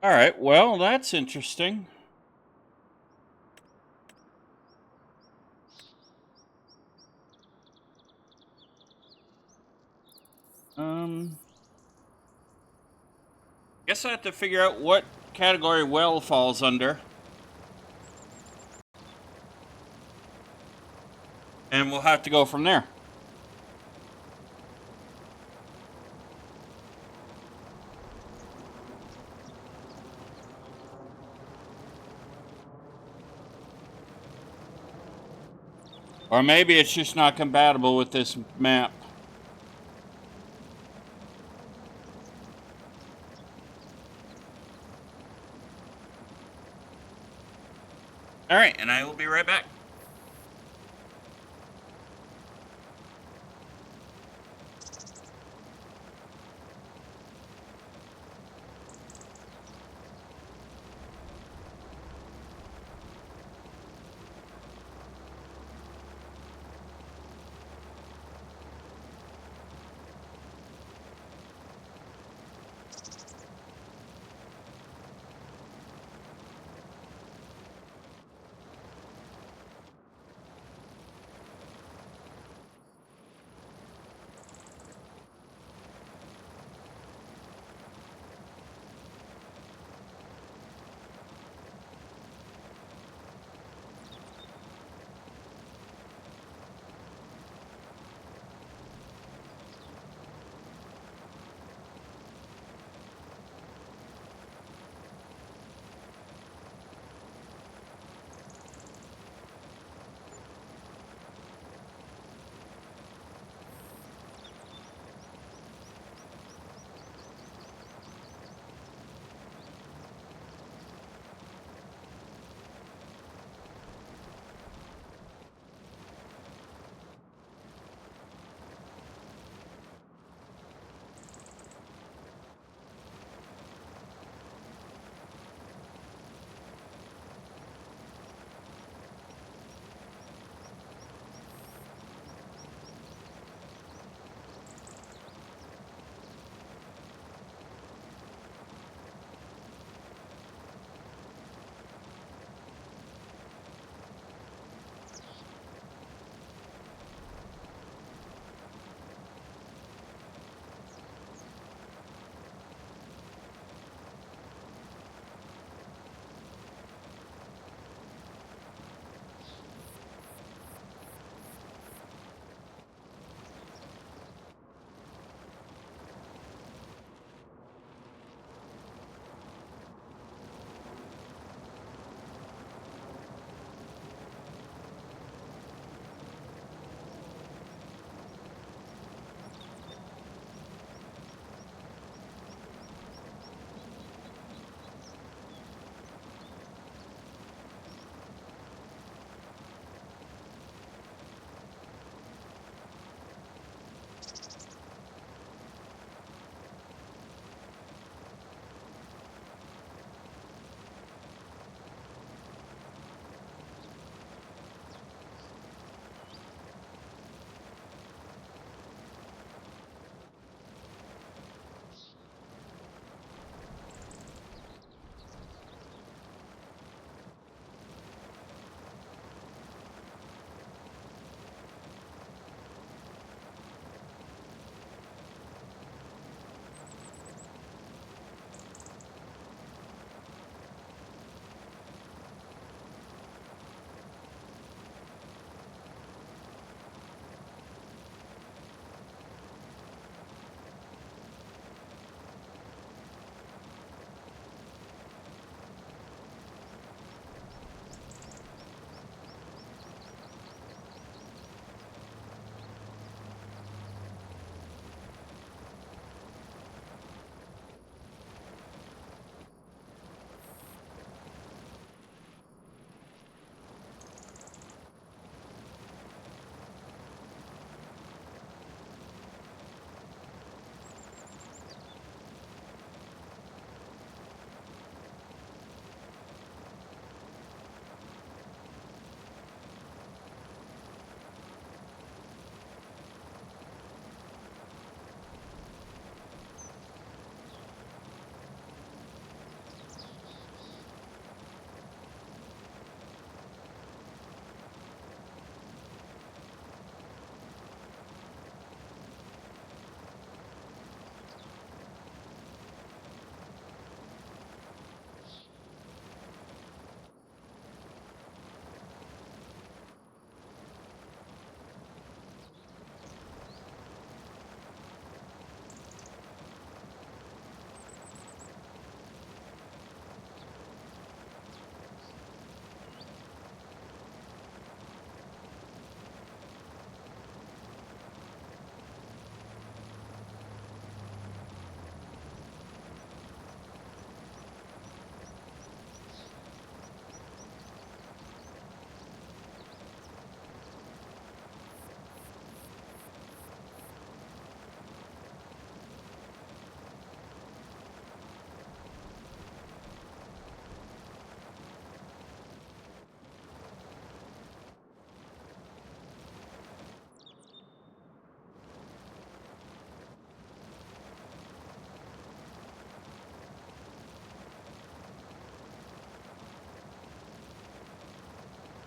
Alright, well, that's interesting. Guess I have to figure out what category well falls under. And we'll have to go from there. Or maybe it's just not compatible with this map. Alright, and I will be right back.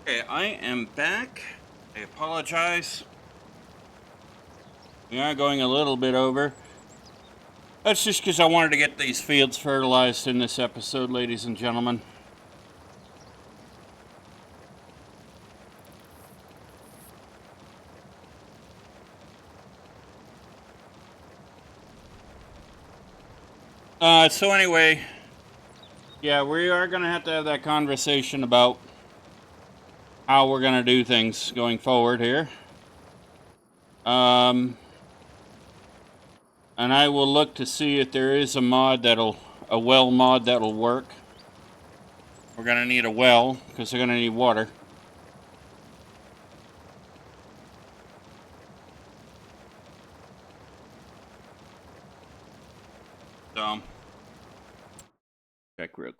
Okay, I am back. I apologize. We are going a little bit over. That's just because I wanted to get these fields fertilized in this episode, ladies and gentlemen. So anyway, yeah, we are going to have that conversation about how we're going to do things going forward here. And I will look to see if there is a well mod that'll work. We're going to need a well, because they're going to need water. So, check real quick.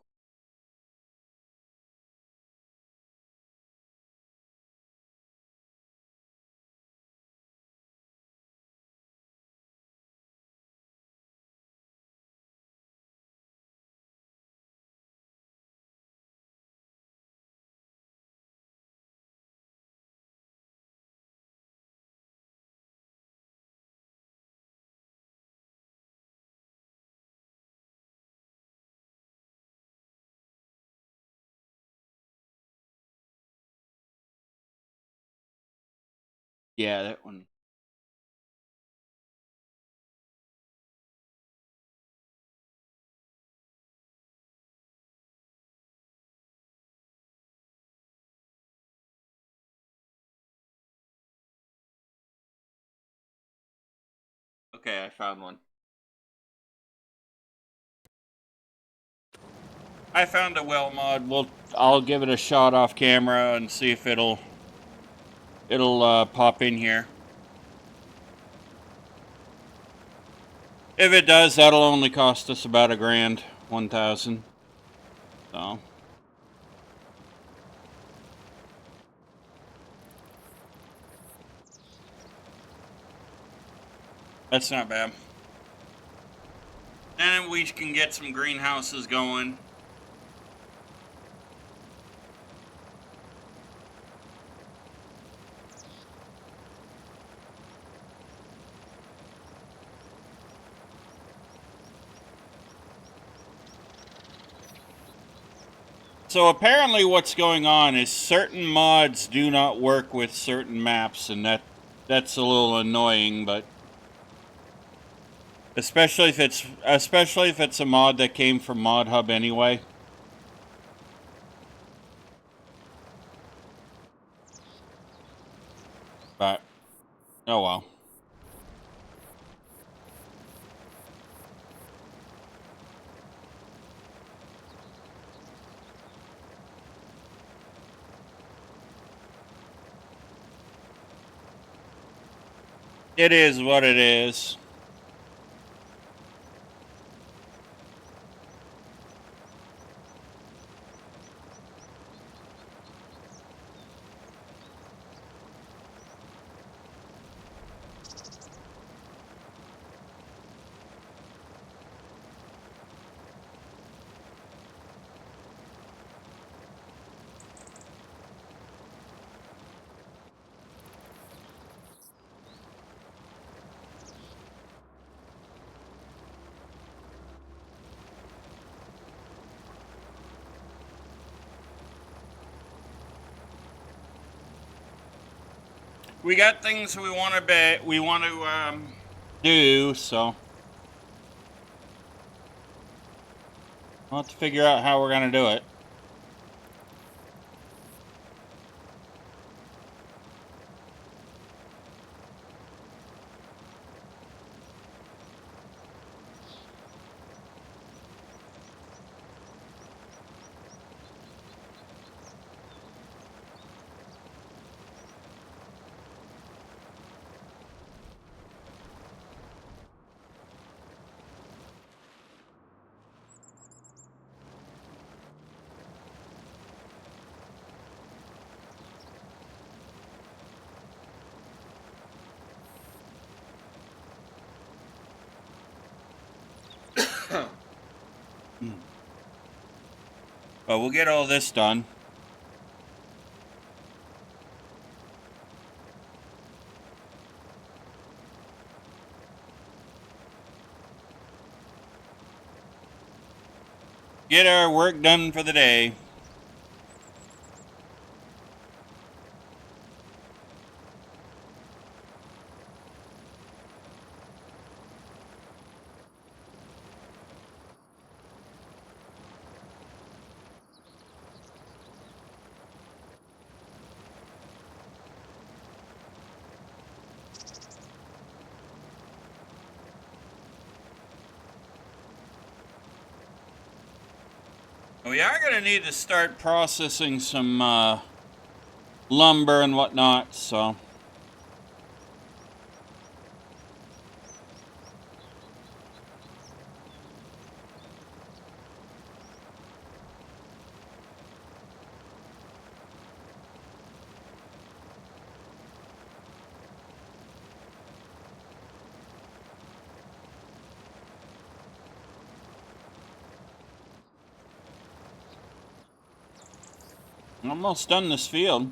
Yeah, that one. Okay, I found one. I found a well mod. I'll give it a shot off camera and see if it'll pop in here. If it does, that'll only cost us about $1,000, 1,000. So that's not bad. And we can get some greenhouses going. So apparently what's going on is certain mods do not work with certain maps, and that's a little annoying, but especially if it's a mod that came from Mod Hub anyway. But oh well. It is what it is. We got things we want to do, so we'll have to figure out how we're gonna do it. But we'll get all this done. get our work done for the day. We are going to need to start processing some lumber and whatnot, so. Almost done this field.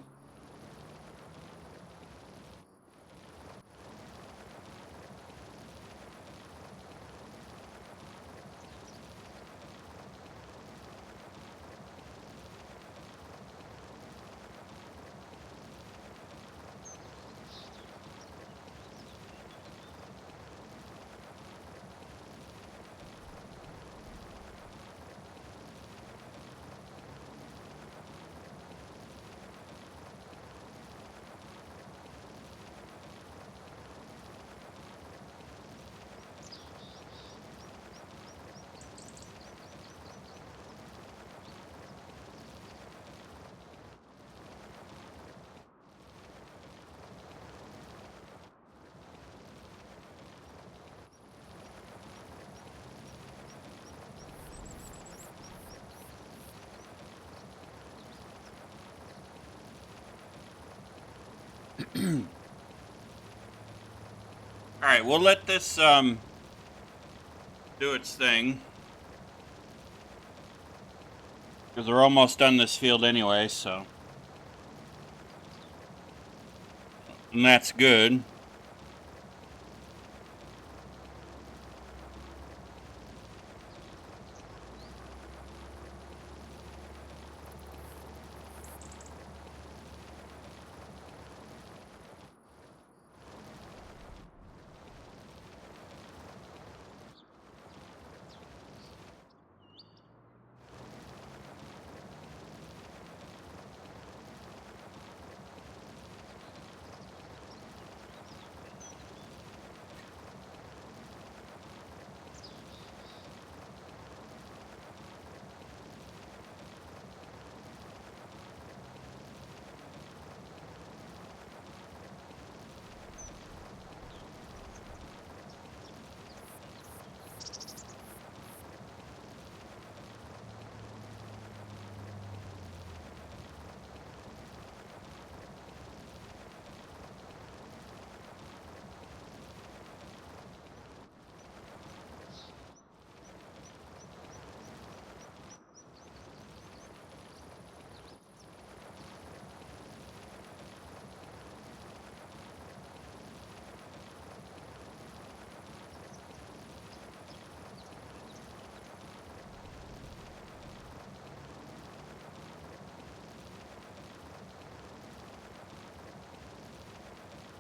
Alright, we'll let this do its thing. Because we're almost done this field anyway, so. And that's good.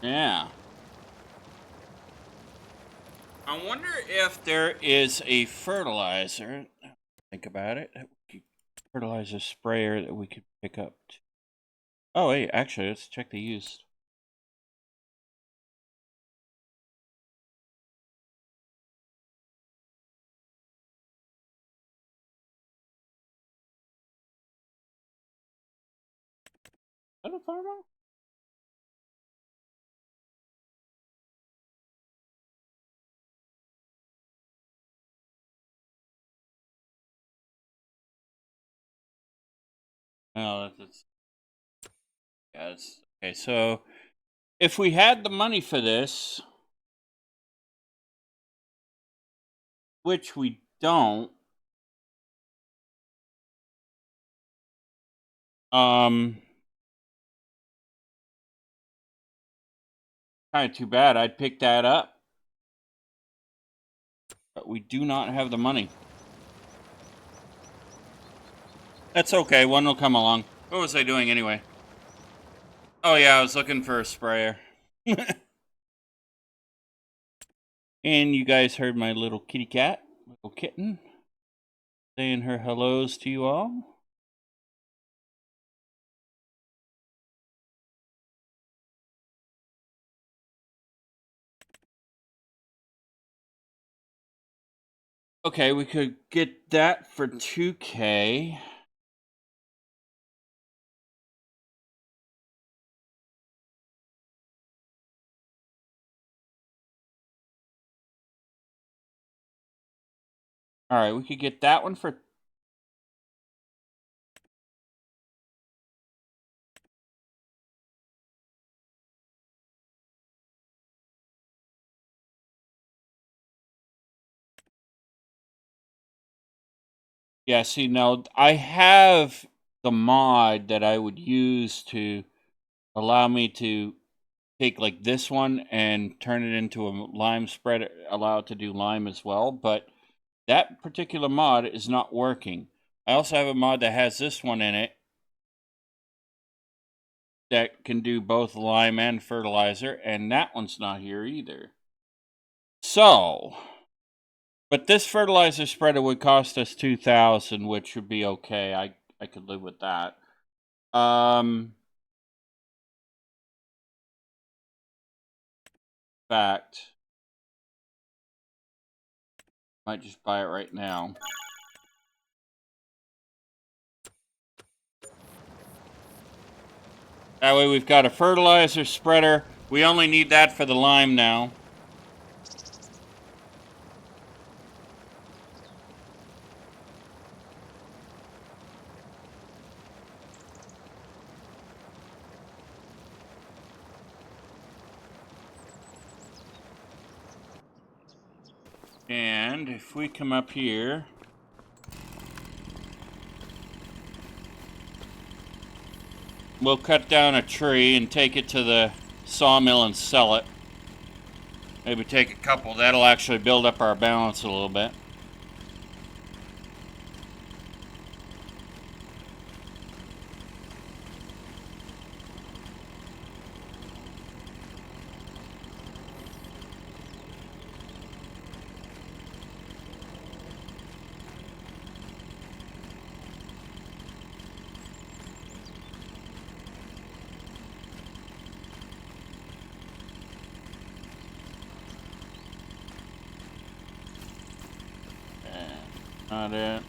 Yeah. I wonder if there is a fertilizer. Think about it. Fertilizer sprayer that we could pick up. Oh, wait, actually, let's check the used. Is that a photo? No, that's yeah, okay. So if we had the money for this, which we don't, kind of too bad. I'd pick that up, but we do not have the money. That's okay. One will come along. What was I doing anyway? Oh yeah, I was looking for a sprayer. And you guys heard my little kitty cat, little kitten, saying her hellos to you all. Okay, we could get that for 2K. All right, we could get that one for... Yeah, see, now I have the mod that I would use to allow me to take like this one and turn it into a lime spread, allow it to do lime as well, but that particular mod is not working. I also have a mod that has this one in it that can do both lime and fertilizer, and that one's not here either. So, but this fertilizer spreader would cost us 2,000, which would be okay. I could live with that. Fact, might just buy it right now. That way we've got a fertilizer spreader. We only need that for the lime now. And if we come up here, we'll cut down a tree and take it to the sawmill and sell it. Maybe take a couple. That'll actually build up our balance a little bit. Not it.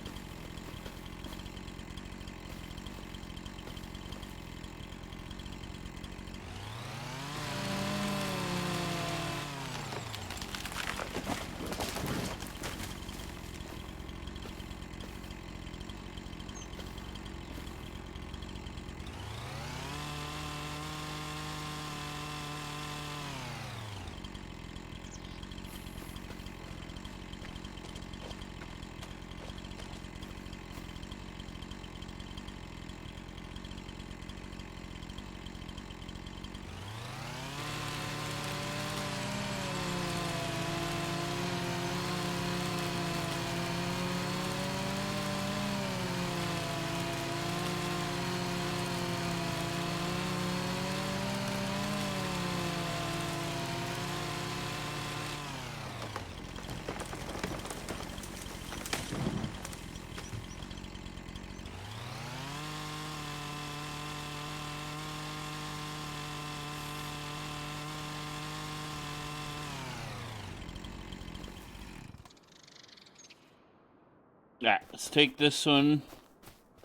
Yeah, let's take this one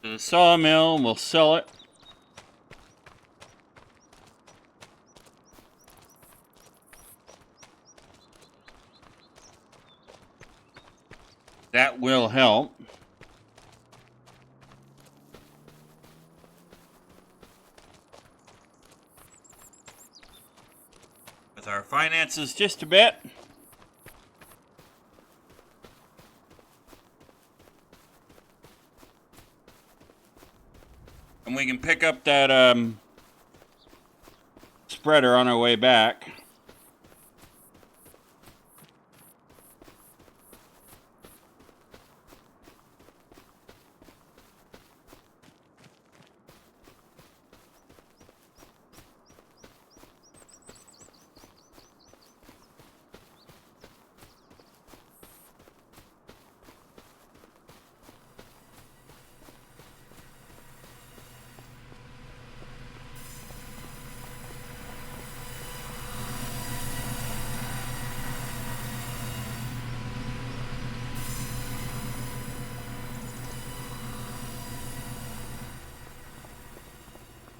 to the sawmill and we'll sell it. That will help. With our finances just a bit. And we can pick up that spreader on our way back.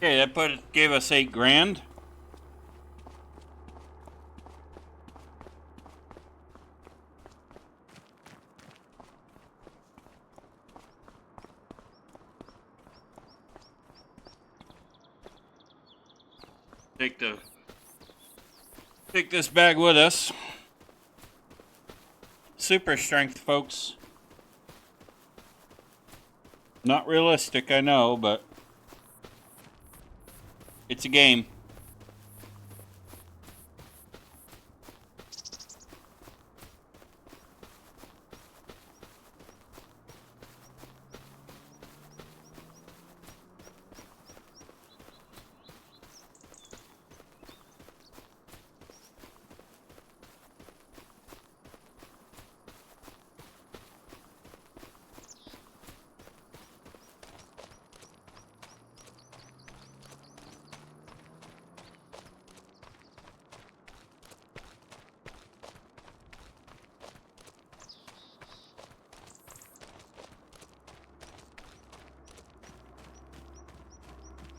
Okay, that gave us 8 grand. Take this bag with us. Super strength, folks. Not realistic, I know, but it's a game.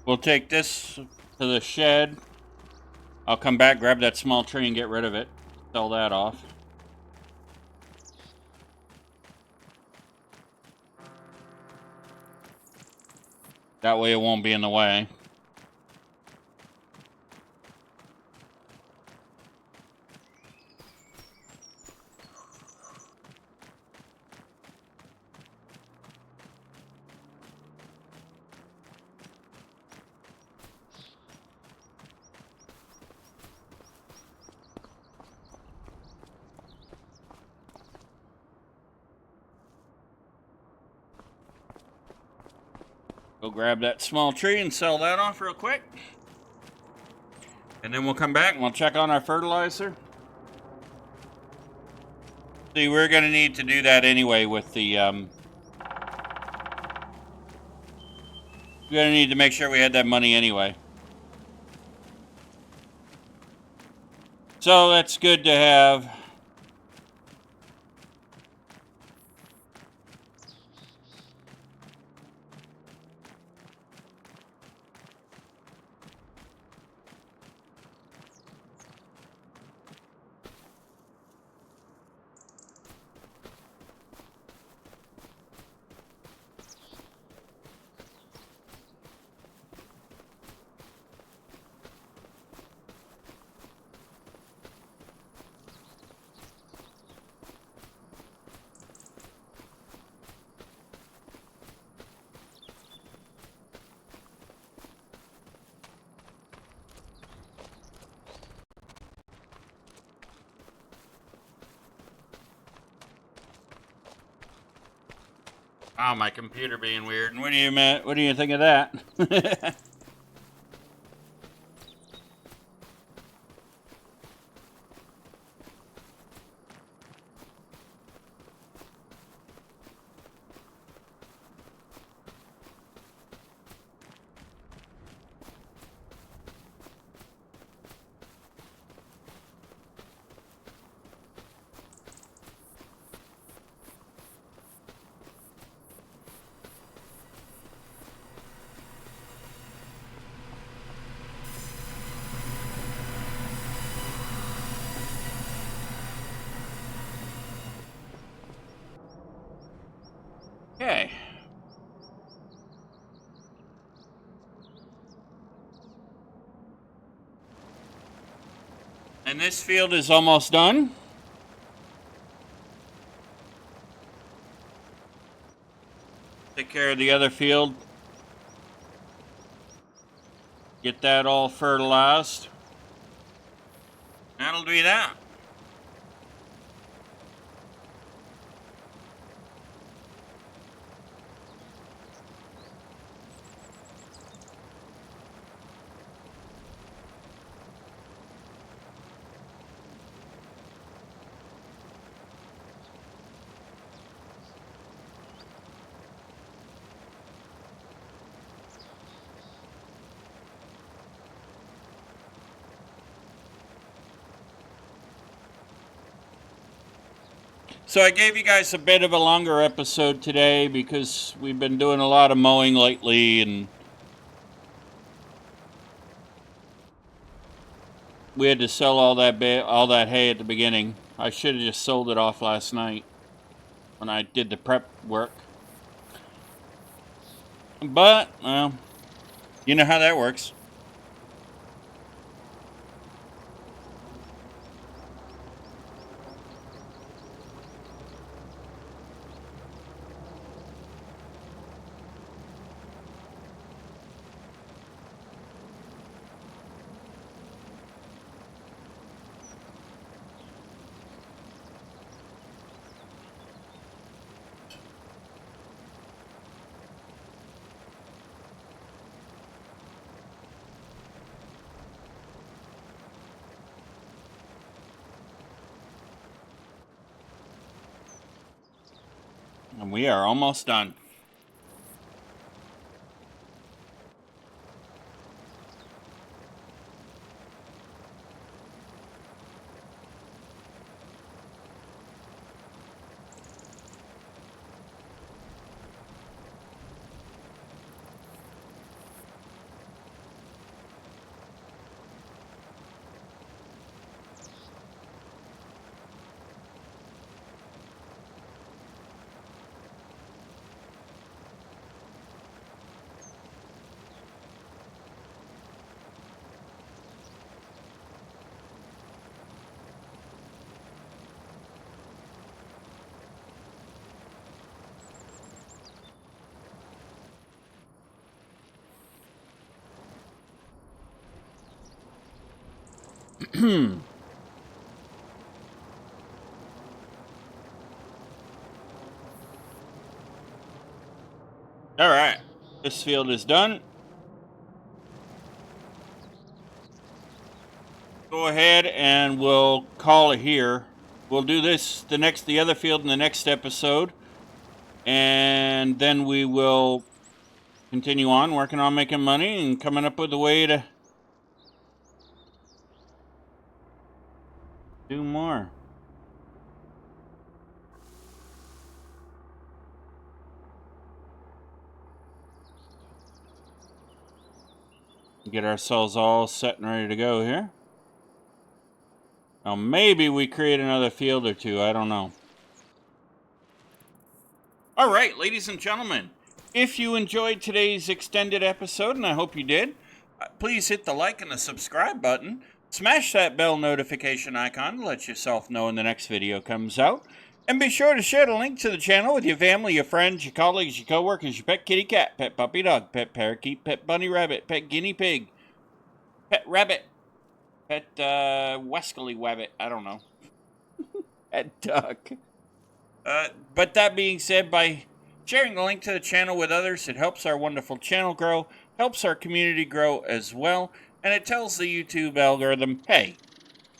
We'll take this to the shed. I'll come back, grab that small tree, and get rid of it. Sell that off. That way it won't be in the way. Go grab that small tree and sell that off real quick. And then we'll come back and we'll check on our fertilizer. See, we're going to need to do that anyway with the... we're going to need to make sure we had that money anyway. So that's good to have. Oh, my computer being weird. What do you think of that? Okay. And this field is almost done. Take care of the other field. Get that all fertilized. That'll do that. So I gave you guys a bit of a longer episode today because we've been doing a lot of mowing lately, and we had to sell all that hay at the beginning. I should have just sold it off last night when I did the prep work. But, well, you know how that works. And we are almost done. All right, this field is done. Go ahead and we'll call it here. We'll do the other field in the next episode, and then we will continue on working on making money and coming up with a way to do more. Get ourselves all set and ready to go here. Now maybe we create another field or two, I don't know. All right, ladies and gentlemen, if you enjoyed today's extended episode, and I hope you did, please hit the like and the subscribe button. Smash that bell notification icon to let yourself know when the next video comes out. And be sure to share the link to the channel with your family, your friends, your colleagues, your coworkers, your pet kitty cat, pet puppy dog, pet parakeet, pet bunny rabbit, pet guinea pig, pet rabbit, pet Wescally wabbit, I don't know. Pet duck. But that being said, by sharing the link to the channel with others, it helps our wonderful channel grow, helps our community grow as well, and it tells the YouTube algorithm, hey,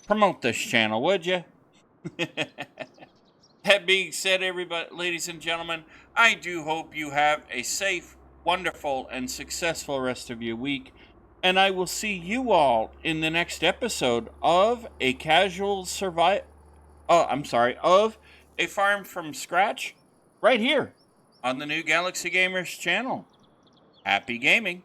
promote this channel, would you? That being said, everybody, ladies and gentlemen, I do hope you have a safe, wonderful, and successful rest of your week, and I will see you all in the next episode of of a farm from scratch, right here on the new Galaxy Gamers channel. Happy gaming!